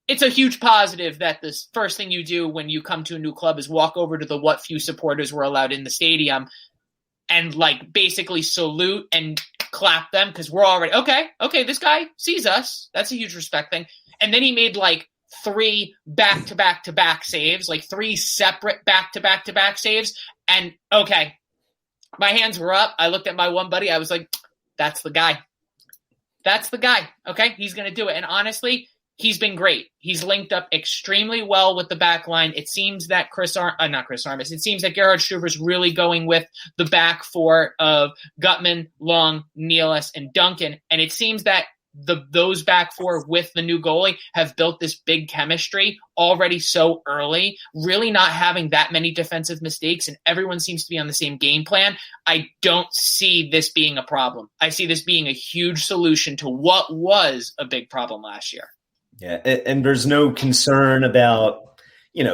it's a huge positive that the first thing you do when you come to a new club is walk over to the what few supporters were allowed in the stadium and basically salute and clap them because we're already, okay, this guy sees us. That's a huge respect thing. And then he made 3 back-to-back-to-back saves, 3 separate back-to-back-to-back saves. And okay, my hands were up. I looked at my one buddy. I was like, that's the guy. That's the guy. Okay, he's going to do it. And honestly, he's been great. He's linked up extremely well with the back line. It seems that not Chris Armas. It seems that Gerhard Struber's really going with the back 4 of Gutman, Long, Nealis, and Duncan. And it seems that those back 4 with the new goalie have built this big chemistry already so early, really not having that many defensive mistakes, and everyone seems to be on the same game plan. I don't see this being a problem. I see this being a huge solution to what was a big problem last year. Yeah, and there's no concern about,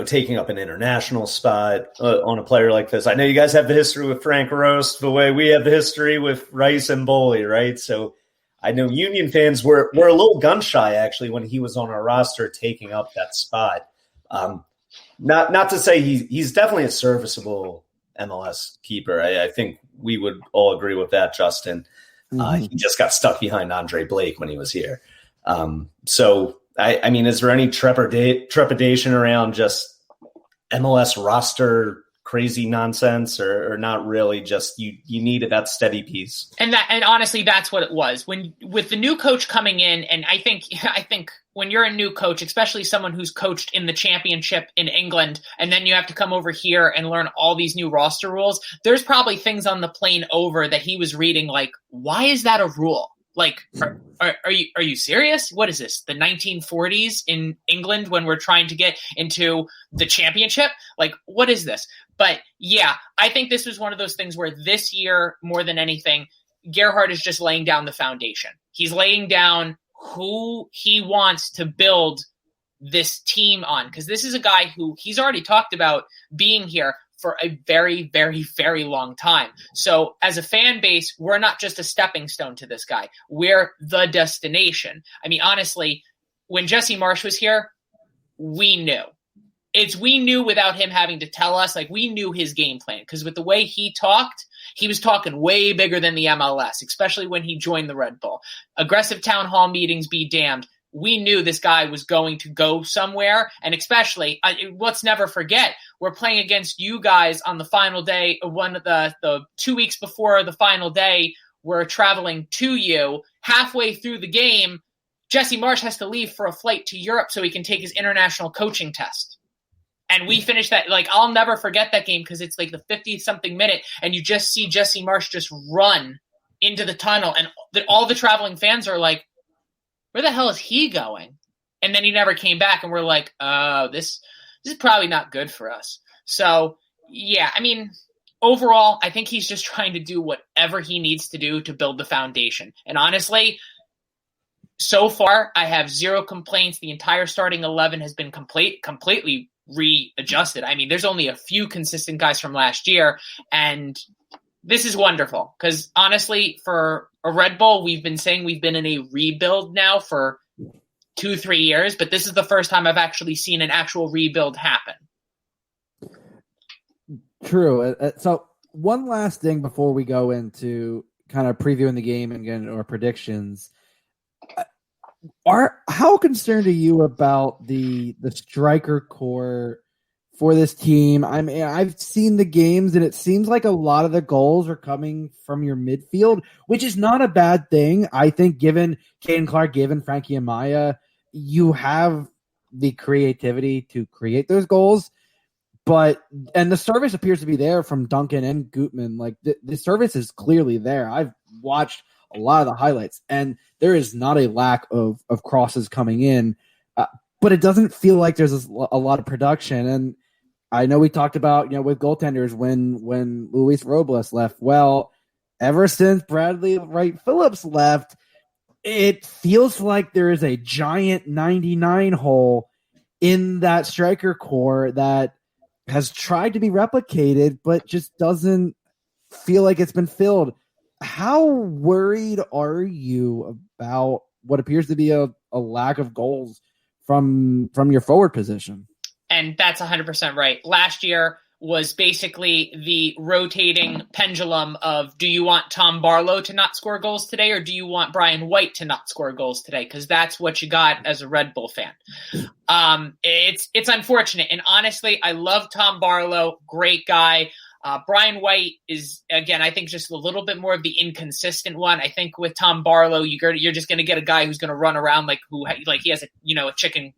taking up an international spot on a player like this. I know you guys have the history with Frank Roast, the way we have the history with Rice and Boley, right? So I know Union fans were a little gun-shy, actually, when he was on our roster taking up that spot. Not to say he's definitely a serviceable MLS keeper. I think we would all agree with that, Justin. He just got stuck behind Andre Blake when he was here. So I mean, is there any trepidation around just MLS roster crazy nonsense, or not really? Just you needed that steady piece. And honestly, that's what it was. With the new coach coming in, and I think when you're a new coach, especially someone who's coached in the championship in England, and then you have to come over here and learn all these new roster rules, there's probably things on the plane over that he was reading why is that a rule? Are you serious? What is this? The 1940s in England when we're trying to get into the championship? What is this? But yeah, I think this was one of those things where this year, more than anything, Gerhard is just laying down the foundation. He's laying down who he wants to build this team on, because this is a guy who he's already talked about being here for a very, very, very long time. So as a fan base, we're not just a stepping stone to this guy. We're the destination. I mean, honestly, when Jesse Marsch was here, we knew. We knew without him having to tell us, we knew his game plan. Because with the way he talked, he was talking way bigger than the MLS, especially when he joined the Red Bull. Aggressive town hall meetings be damned. We knew this guy was going to go somewhere, and especially, let's never forget, we're playing against you guys on the final day, the 2 weeks before the final day, we're traveling to you. Halfway through the game, Jesse Marsch has to leave for a flight to Europe so he can take his international coaching test. And we finished that, I'll never forget that game because it's the 50-something minute, and you just see Jesse Marsch just run into the tunnel, and all the traveling fans are like, where the hell is he going? And then he never came back, and we're like, oh, this is probably not good for us. So, yeah, I mean, overall, I think he's just trying to do whatever he needs to do to build the foundation. And honestly, so far, I have zero complaints. The entire starting 11 has been completely readjusted. I mean, there's only a few consistent guys from last year, and this is wonderful because honestly, for a Red Bull, we've been saying we've been in a rebuild now for 2-3 years, but this is the first time I've actually seen an actual rebuild happen. True. So one last thing before we go into kind of previewing the game and getting our predictions. How concerned are you about the striker core for this team? I mean, I've seen the games and it seems like a lot of the goals are coming from your midfield, which is not a bad thing. I think given Caden Clark, given Frankie Amaya, you have the creativity to create those goals. And the service appears to be there from Duncan and Gutman. Like the service is clearly there. I've watched a lot of the highlights, and there is not a lack of crosses coming in, but it doesn't feel like there's a lot of production. And I know we talked about, with goaltenders when Luis Robles left. Well, ever since Bradley Wright Phillips left, it feels like there is a giant 99 hole in that striker core that has tried to be replicated, but just doesn't feel like it's been filled. How worried are you about what appears to be a lack of goals from your forward position? And that's 100% right. Last year was basically the rotating pendulum of, do you want Tom Barlow to not score goals today, or do you want Brian White to not score goals today? Because that's what you got as a Red Bull fan. It's unfortunate. And honestly, I love Tom Barlow. Great guy. Brian White is, again, I think just a little bit more of the inconsistent one. I think with Tom Barlow, you're just going to get a guy who's going to run around like he has a chicken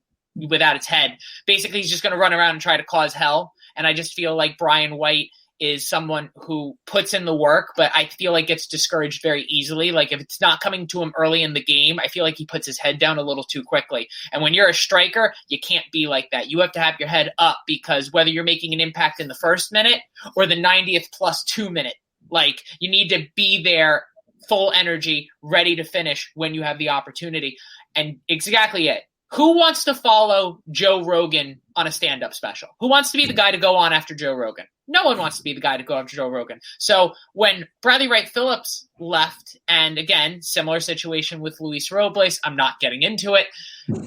without its head. Basically, he's just going to run around and try to cause hell. And I just feel like Brian White is someone who puts in the work, but I feel like gets discouraged very easily. Like if it's not coming to him early in the game, I feel like he puts his head down a little too quickly. And when you're a striker, you can't be like that. You have to have your head up, because whether you're making an impact in the first minute or the 90th plus 2 minute, like you need to be there full energy, ready to finish when you have the opportunity. And exactly it. Who wants to follow Joe Rogan on a stand-up special? Who wants to be the guy to go on after Joe Rogan? No one wants to be the guy to go after Joe Rogan. So when Bradley Wright Phillips left, and again, similar situation with Luis Robles, I'm not getting into it.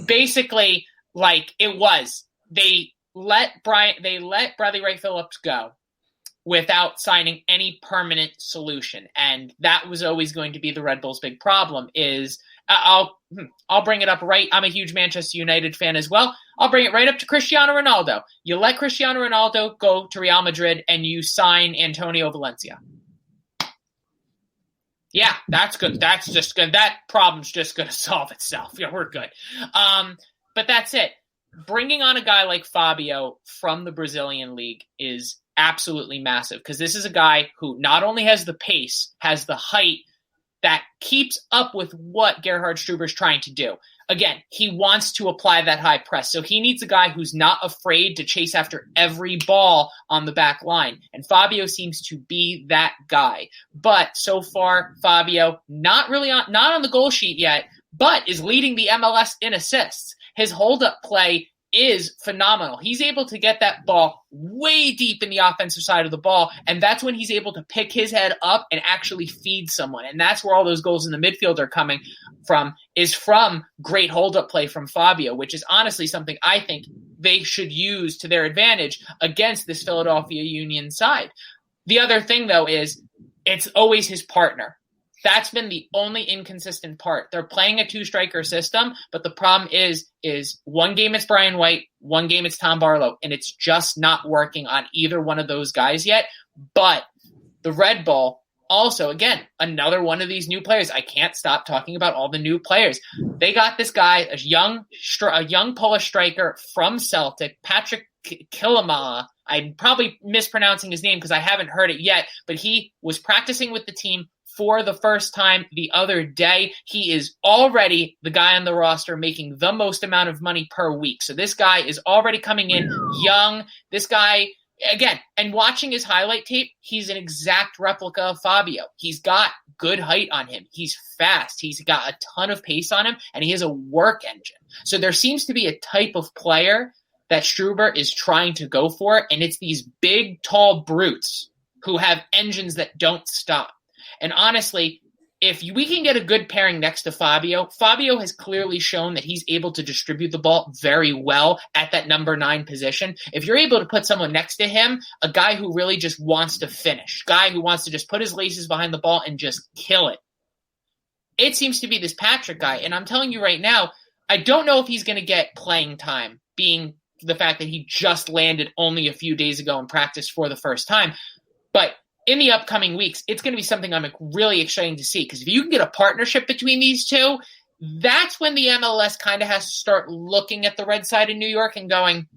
Basically, they let Bradley Wright Phillips go without signing any permanent solution. And that was always going to be the Red Bulls' big problem is I'll bring it up right. I'm a huge Manchester United fan as well. I'll bring it right up to Cristiano Ronaldo. You let Cristiano Ronaldo go to Real Madrid and you sign Antonio Valencia. Yeah, that's good. That's just good. That problem's just going to solve itself. Yeah, we're good. But that's it. Bringing on a guy like Fabio from the Brazilian league is absolutely massive, because this is a guy who not only has the pace, has the height, that keeps up with what Gerhard Struber is trying to do. Again, he wants to apply that high press. So he needs a guy who's not afraid to chase after every ball on the back line. And Fabio seems to be that guy. But so far, Fabio, not on the goal sheet yet, but is leading the MLS in assists. His hold-up play is phenomenal. He's able to get that ball way deep in the offensive side of the ball, and that's when he's able to pick his head up and actually feed someone. And that's where all those goals in the midfield are coming from, is from great hold-up play from Fabio, which is honestly something I think they should use to their advantage against this Philadelphia Union side. The other thing, though, is it's always his partner. That's been the only inconsistent part. They're playing a two-striker system, but the problem is one game it's Brian White, one game it's Tom Barlow, and it's just not working on either one of those guys yet. But the Red Bull, also, again, another one of these new players. I can't stop talking about all the new players. They got this guy, a young Polish striker from Celtic, Patrick Kilima. I'm probably mispronouncing his name because I haven't heard it yet, but he was practicing with the team for the first time the other day. He is already the guy on the roster making the most amount of money per week. So this guy is already coming in young. This guy, again, and watching his highlight tape, he's an exact replica of Fabio. He's got good height on him. He's fast. He's got a ton of pace on him, and he has a work engine. So there seems to be a type of player that Struber is trying to go for, and it's these big, tall brutes who have engines that don't stop. And honestly, if we can get a good pairing next to Fabio has clearly shown that he's able to distribute the ball very well at that number 9 position. If you're able to put someone next to him, a guy who really just wants to finish, guy who wants to just put his laces behind the ball and just kill it, it seems to be this Patrick guy. And I'm telling you right now, I don't know if he's going to get playing time, being the fact that he just landed only a few days ago and practiced for the first time. But in the upcoming weeks, it's going to be something I'm really excited to see, because if you can get a partnership between these two, that's when the MLS kind of has to start looking at the red side of New York and going,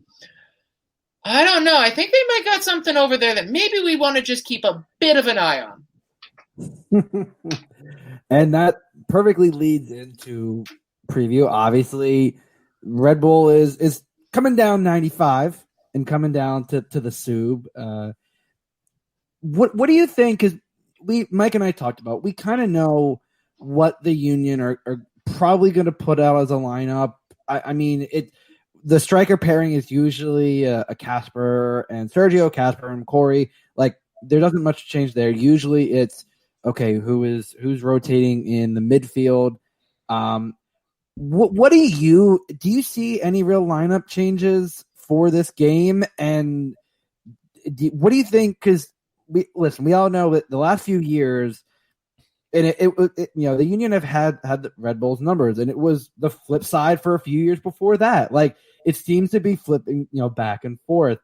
I don't know, I think they might got something over there that maybe we want to just keep a bit of an eye on. And that perfectly leads into preview. Obviously, Red Bull is coming down 95 and coming down to the Sub. What do you think? Because Mike and I talked about, we kind of know what the Union are probably going to put out as a lineup. I mean, the striker pairing is usually a Casper and Sergio, Casper and Corey. Like, there doesn't much change there. Usually it's, okay, who's rotating in the midfield. What do you see any real lineup changes for this game? And what do you think? Because we all know that the last few years, and it the Union have had the Red Bull's numbers, and it was the flip side for a few years before that. Like, it seems to be flipping, back and forth.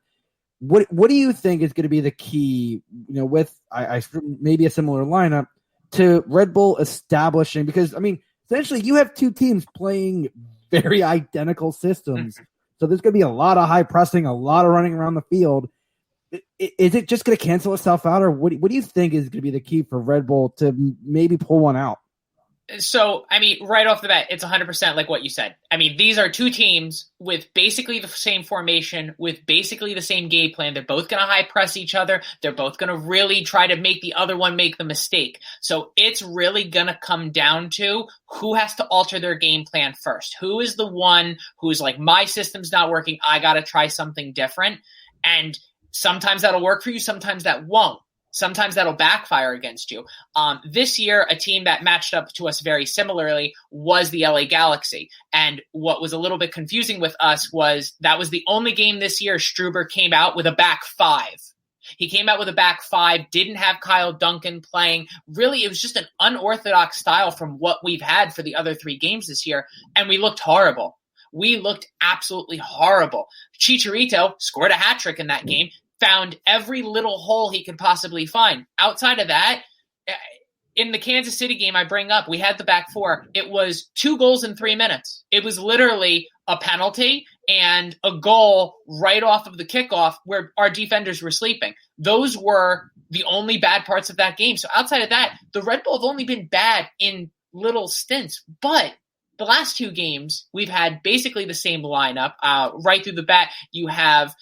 What do you think is going to be the key, with I maybe a similar lineup to Red Bull establishing? Because, I mean, essentially you have two teams playing very identical systems. So there's going to be a lot of high pressing, a lot of running around the field. Is it just going to cancel itself out, or what do you think is going to be the key for Red Bull to maybe pull one out? So, I mean, right off the bat, it's 100% like what you said. I mean, these are two teams with basically the same formation, with basically the same game plan. They're both going to high press each other. They're both going to really try to make the other one make the mistake. So it's really going to come down to who has to alter their game plan first. Who is the one who's like, my system's not working, I got to try something different. And sometimes that'll work for you, sometimes that won't. Sometimes that'll backfire against you. This year, a team that matched up to us very similarly was the LA Galaxy. And what was a little bit confusing with us was that was the only game this year Struber came out with a back 5. He came out with a back 5, didn't have Kyle Duncan playing. Really, it was just an unorthodox style from what we've had for the other 3 games this year, and we looked horrible. We looked absolutely horrible. Chicharito scored a hat trick in that game, found every little hole he could possibly find. Outside of that, in the Kansas City game I bring up, we had the back 4. It was 2 goals in 3 minutes. It was literally a penalty and a goal right off of the kickoff where our defenders were sleeping. Those were the only bad parts of that game. So outside of that, the Red Bull have only been bad in little stints. But the last 2 games, we've had basically the same lineup. Right through the bat, you have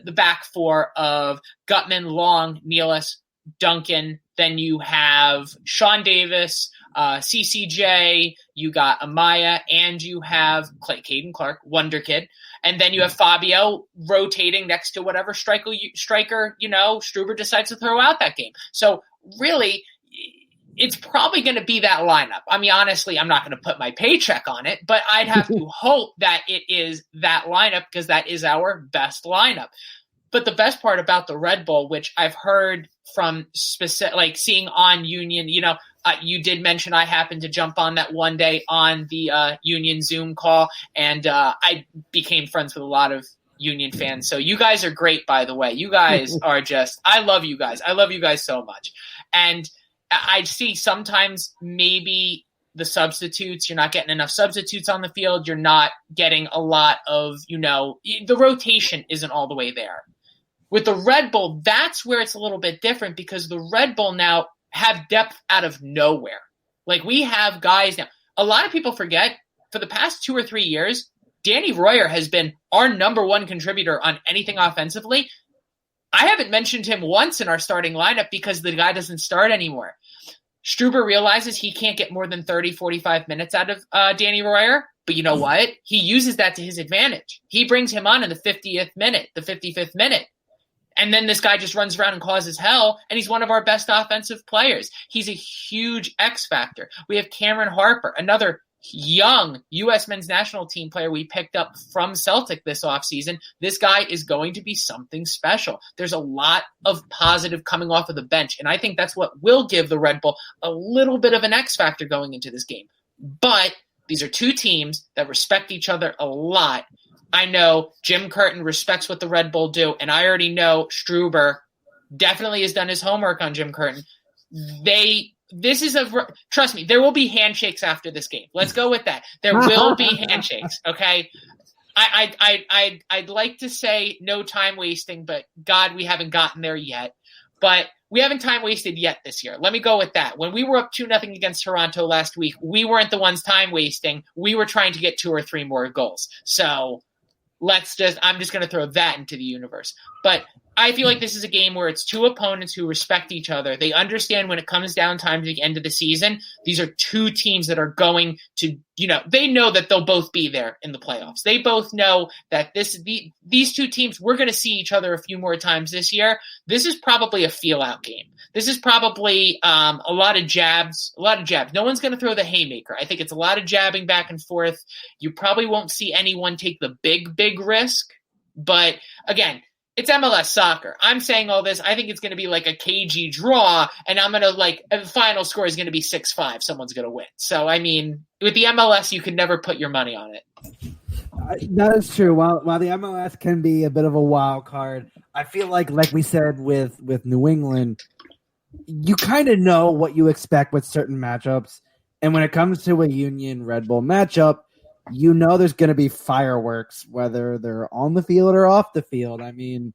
the back 4 of Gutman, Long, Nealis, Duncan. Then you have Sean Davis, CCJ, you got Amaya, and you have Caden Clark, Wonder Kid. And then you have Fabio rotating next to whatever striker Struber decides to throw out that game. So really, it's probably going to be that lineup. I mean, honestly, I'm not going to put my paycheck on it, but I'd have to hope that it is that lineup, because that is our best lineup. But the best part about the Red Bull, which I've heard from seeing on Union, you did mention I happened to jump on that one day on the Union Zoom call, and I became friends with a lot of Union fans. So you guys are great, by the way. You guys are I love you guys. I love you guys so much. And I see sometimes maybe the substitutes, you're not getting enough substitutes on the field. You're not getting a lot of, the rotation isn't all the way there. With the Red Bull, that's where it's a little bit different, because the Red Bull now have depth out of nowhere. Like, we have guys now. A lot of people forget, for the past 2 or 3 years, Danny Royer has been our number 1 contributor on anything offensively. I haven't mentioned him once in our starting lineup because the guy doesn't start anymore. Struber realizes he can't get more than 30, 45 minutes out of Danny Royer, but you know what? He uses that to his advantage. He brings him on in the 50th minute, the 55th minute. And then this guy just runs around and causes hell, and he's one of our best offensive players. He's a huge X factor. We have Cameron Harper, another young U.S. men's national team player we picked up from Celtic this offseason. This guy is going to be something special. There's a lot of positive coming off of the bench, and I think that's what will give the Red Bull a little bit of an X factor going into this game. But these are two teams that respect each other a lot. I know Jim Curtin respects what the Red Bull do, and I already know Struber definitely has done his homework on Jim Curtin. Trust me, there will be handshakes after this game. Let's go with that. There will be handshakes, okay? I'd like to say no time wasting, but God, we haven't gotten there yet. But we haven't time wasted yet this year. Let me go with that. When we were up 2-0 against Toronto last week, we weren't the ones time wasting. We were trying to get 2 or 3 more goals. So I'm just going to throw that into the universe. But I feel like this is a game where it's two opponents who respect each other. They understand when it comes down time to the end of the season, these are two teams that are going to, they know that they'll both be there in the playoffs. They both know that these two teams, we're going to see each other a few more times this year. This is probably a feel-out game. This is probably a lot of jabs. No one's going to throw the haymaker. I think it's a lot of jabbing back and forth. You probably won't see anyone take the big risk. But again, it's MLS soccer. I'm saying all this. I think it's going to be like a cagey draw, and I'm going to the final score is going to be 6-5. Someone's going to win. So, I mean, with the MLS, you can never put your money on it. That is true. While the MLS can be a bit of a wild card, I feel like we said with New England, you kind of know what you expect with certain matchups. And when it comes to a Union Red Bull matchup, there's going to be fireworks, whether they're on the field or off the field. I mean,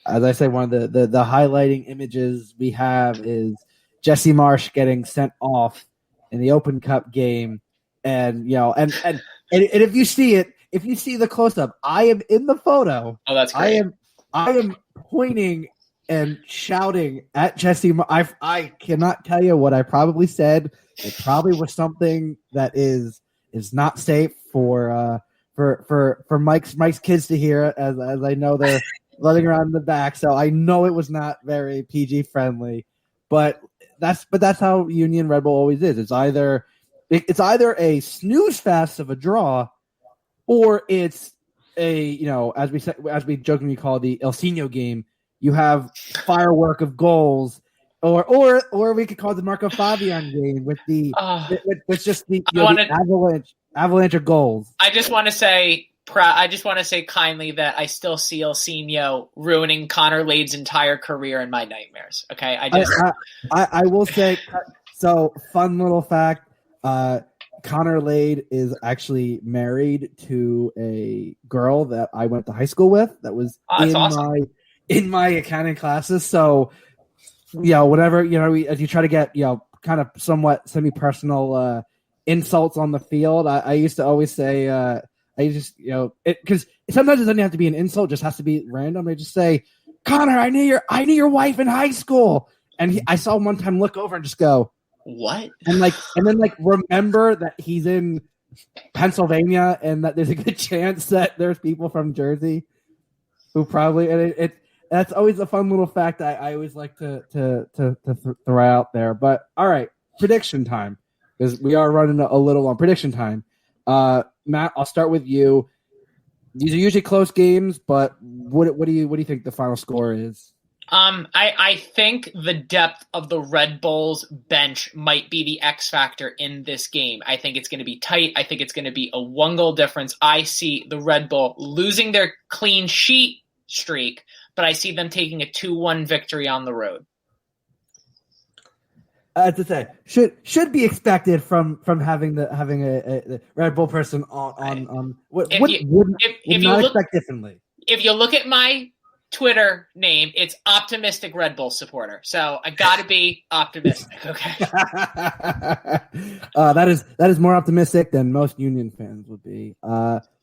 as I say, one of the highlighting images we have is Jesse Marsch getting sent off in the Open Cup game. And, and if you see it, if you see the close-up, I am in the photo. Oh, that's great. I am pointing and shouting at Jesse. I cannot tell you what I probably said. It probably was something that is not safe for Mike's kids to hear, as I know they're running around in the back. So I know it was not very PG friendly, but that's how Union Red Bull always is. It's either a snooze fest of a draw, or it's as we jokingly call the El Sino game. You have firework of goals. Or we could call it the Marco Fabian game with with just the avalanche of goals. I just want to say kindly that I still see El Sino ruining Connor Lade's entire career in my nightmares. Okay, I will say, so fun little fact: Connor Lade is actually married to a girl that I went to high school with. That was in my accounting classes. So. Whatever, as you try to get, kind of somewhat semi-personal insults on the field, I used to always say, because sometimes it doesn't have to be an insult, it just has to be random. I just say, Connor, I knew your wife in high school. And I saw him one time look over and just go, what? And then remember that he's in Pennsylvania and that there's a good chance that there's people from Jersey who probably, and that's always a fun little fact I always like to throw out there. But all right, prediction time, because we are running a little on prediction time. Matt, I'll start with you. These are usually close games, but what do you think the final score is? I think the depth of the Red Bulls bench might be the X factor in this game. I think it's going to be tight. I think it's going to be a 1-goal difference. I see the Red Bull losing their clean sheet streak, but I see them taking a 2-1 victory on the road. To say should be expected from having a Red Bull person on. Would not expect differently. If you look at my Twitter name, it's optimistic Red Bull supporter. So I got to be optimistic. Okay. That is more optimistic than most Union fans would be.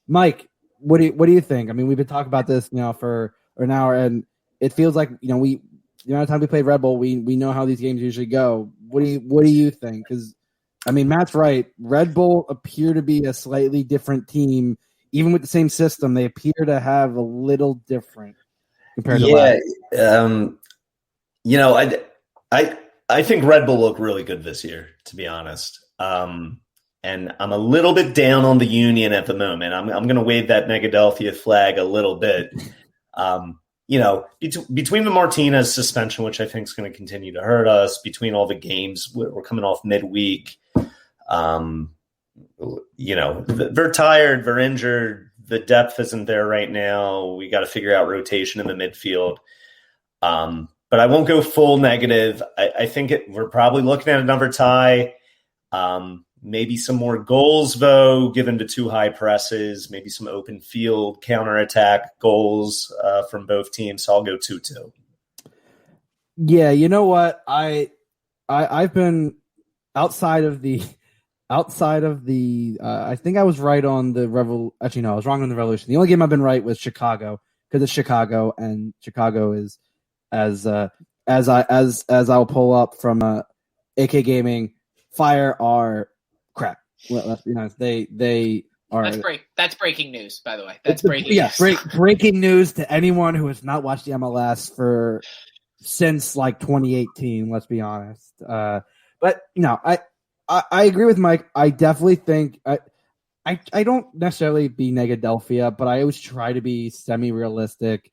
Mike, what do you think? I mean, we've been talking about this now for an hour, and it feels like the amount of time we played Red Bull, we know how these games usually go. What do you think? Because I mean, Matt's right. Red Bull appear to be a slightly different team, even with the same system. They appear to have a little different. compared to last. You know, I think Red Bull looked really good this year, to be honest. And I'm a little bit down on the Union at the moment. I'm going to wave that Negadelphia flag a little bit. You know, between the Martinez suspension, which I think is going to continue to hurt us, between all the games, we're coming off midweek. You know, they're tired, they're injured. The depth isn't there right now. We got to figure out rotation in the midfield. But I won't go full negative. I think we're probably looking at another tie. Maybe some more goals, though, given the two high presses. Maybe some open field counterattack goals from both teams. So I'll go 2-2. Yeah, you know what? I've been outside of the. I think I was right on the Revolution. Actually, no, I was wrong on the Revolution. The only game I've been right was Chicago, because it's Chicago, and Chicago is as I'll pull up from AK Gaming. Fire are crap. Well, let's be honest. They are. That's breaking news, by the way. That's breaking news. Yeah, breaking news to anyone who has not watched the MLS since like 2018. Let's be honest. But you know, I agree with Mike. I definitely think I don't necessarily be Negadelphia, but I always try to be semi-realistic.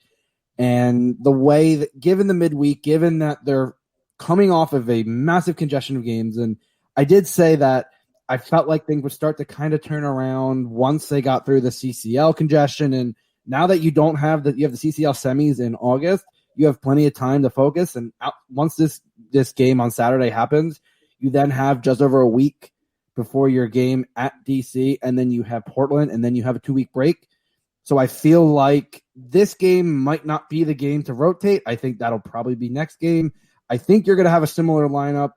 And the way that, given the midweek, given that they're coming off of a massive congestion of games, and I did say that I felt like things would start to kind of turn around once they got through the CCL congestion. And now that you don't have you have the CCL semis in August, you have plenty of time to focus. And once this game on Saturday happens, you then have just over a week before your game at DC, and then you have Portland, and then you have a 2-week break. So I feel like this game might not be the game to rotate. I think that'll probably be next game. I think you're going to have a similar lineup.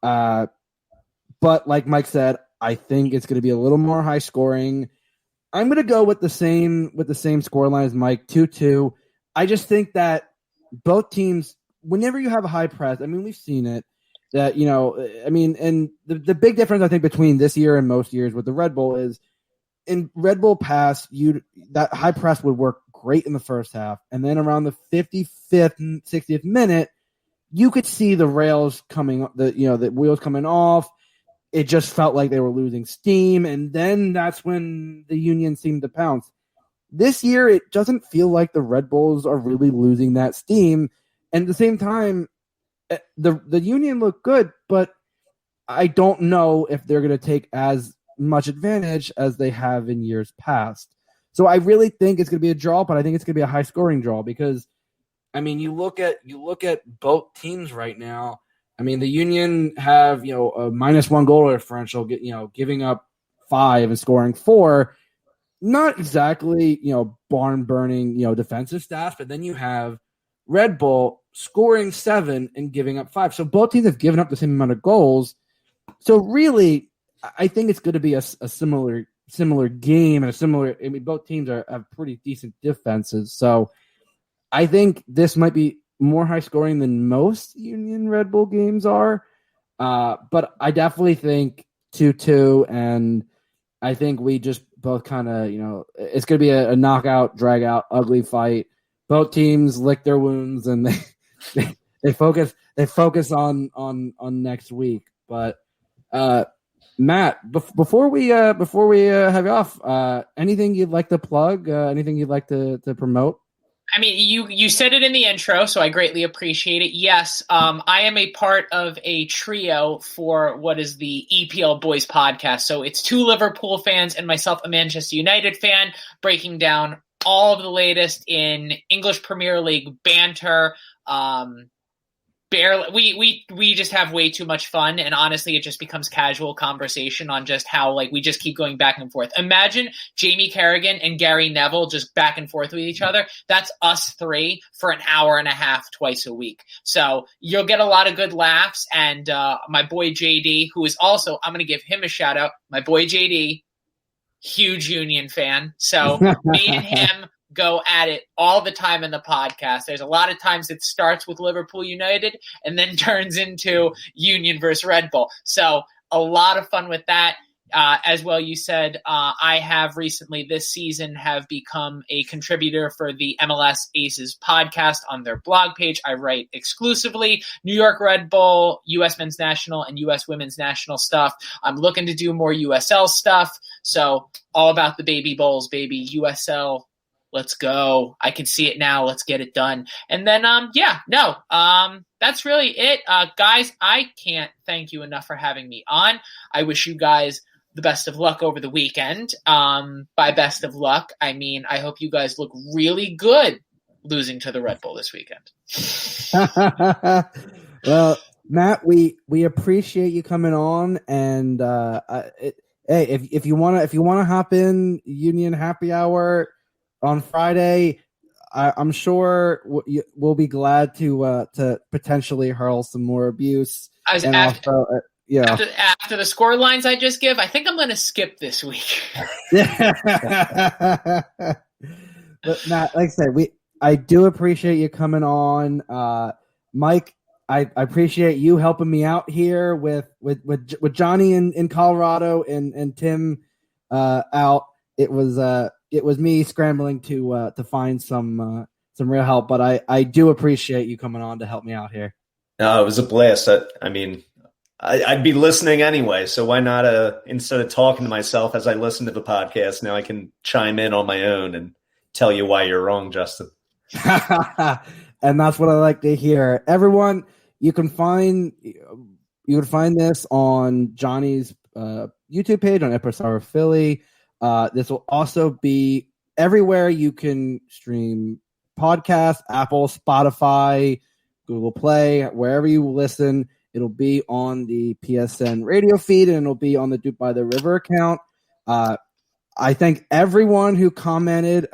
But like Mike said, I think it's going to be a little more high scoring. I'm going to go with the same scoreline as Mike, 2-2. I just think that both teams, whenever you have a high press, I mean, we've seen it, that, you know, I mean, and the big difference I think between this year and most years with the Red Bull is in Red Bull pass, that high press would work great in the first half, and then around the 55th and 60th minute, you could see the rails coming, the wheels coming off. It just felt like they were losing steam, and then that's when the Union seemed to pounce. This year, it doesn't feel like the Red Bulls are really losing that steam, and at the same time, the Union look good, but I don't know if they're going to take as much advantage as they have in years past. So I really think it's going to be a draw, but I think it's going to be a high scoring draw because, I mean, you look at both teams right now. I mean, the Union have, you know, a -1 goal differential, giving up 5 and scoring 4. Not exactly, you know, barn burning, you know, defensive stats, but then you have Red Bull scoring 7 and giving up 5. So both teams have given up the same amount of goals. So really, I think it's going to be a similar game and I mean, both teams have pretty decent defenses. So I think this might be more high scoring than most Union Red Bull games are. But I definitely think 2-2, and I think we just both kind of, you know, it's going to be a knockout, drag out, ugly fight. Both teams lick their wounds and they focus on next week. But Matt, before we have you off, anything you'd like to plug? Anything you'd like to promote? I mean, you said it in the intro, so I greatly appreciate it. Yes, I am a part of a trio for what is the EPL Boys podcast. So it's 2 Liverpool fans and myself, a Manchester United fan, breaking down all of the latest in English Premier League banter. We just have way too much fun, and honestly, it just becomes casual conversation on just how, like, we just keep going back and forth. Imagine Jamie Carragher and Gary Neville just back and forth with each other. That's us 3 for an hour and a half twice a week. So you'll get a lot of good laughs, and my boy JD, who is also, I'm going to give him a shout out. My boy JD, huge Union fan. So me and him go at it all the time in the podcast. There's a lot of times it starts with Liverpool United and then turns into Union versus Red Bull. So a lot of fun with that. as well, you said I have recently this season have become a contributor for the MLS Aces podcast on their blog page. I write exclusively New York Red Bull, U.S. Men's National, and U.S. Women's National stuff. I'm looking to do more USL stuff. So all about the baby bowls, baby. USL, let's go. I can see it now. Let's get it done. And then, that's really it. Guys, I can't thank you enough for having me on. I wish you guys the best of luck over the weekend. By best of luck, I mean, I hope you guys look really good losing to the Red Bull this weekend. Well, Matt, we appreciate you coming on, and hey, if you want to hop in Union Happy Hour on Friday, I'm sure we'll be glad to potentially hurl some more abuse. After the score lines I just give, I think I'm going to skip this week. But Matt, like I said, I do appreciate you coming on. Mike, I appreciate you helping me out here with Johnny in Colorado and Tim out. It was me scrambling to find some real help, but I do appreciate you coming on to help me out here. No, it was a blast. I'd be listening anyway, so why not? Instead of talking to myself as I listen to the podcast, now I can chime in on my own and tell you why you're wrong, Justin. And that's what I like to hear. Everyone, you can find this on Johnny's YouTube page on Parcero Philly. This will also be everywhere you can stream podcasts: Apple, Spotify, Google Play, wherever you listen. It'll be on the PSN radio feed, and it'll be on the DOOP By the River account. I thank everyone who commented.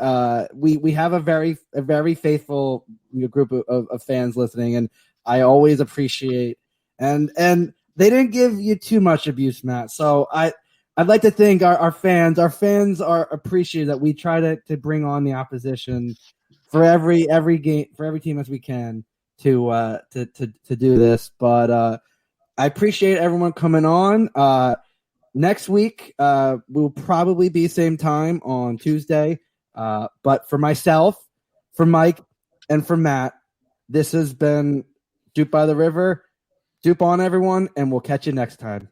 We have a very faithful group of fans listening, and I always appreciate. And they didn't give you too much abuse, Matt. So I'd like to thank our fans. Our fans are appreciative that we try to bring on the opposition for every game, for every team as we can to do this. But I appreciate everyone coming on. Next week will probably be same time on Tuesday. But for myself, for Mike, and for Matt, this has been Doop by the River. Doop on, everyone, and we'll catch you next time.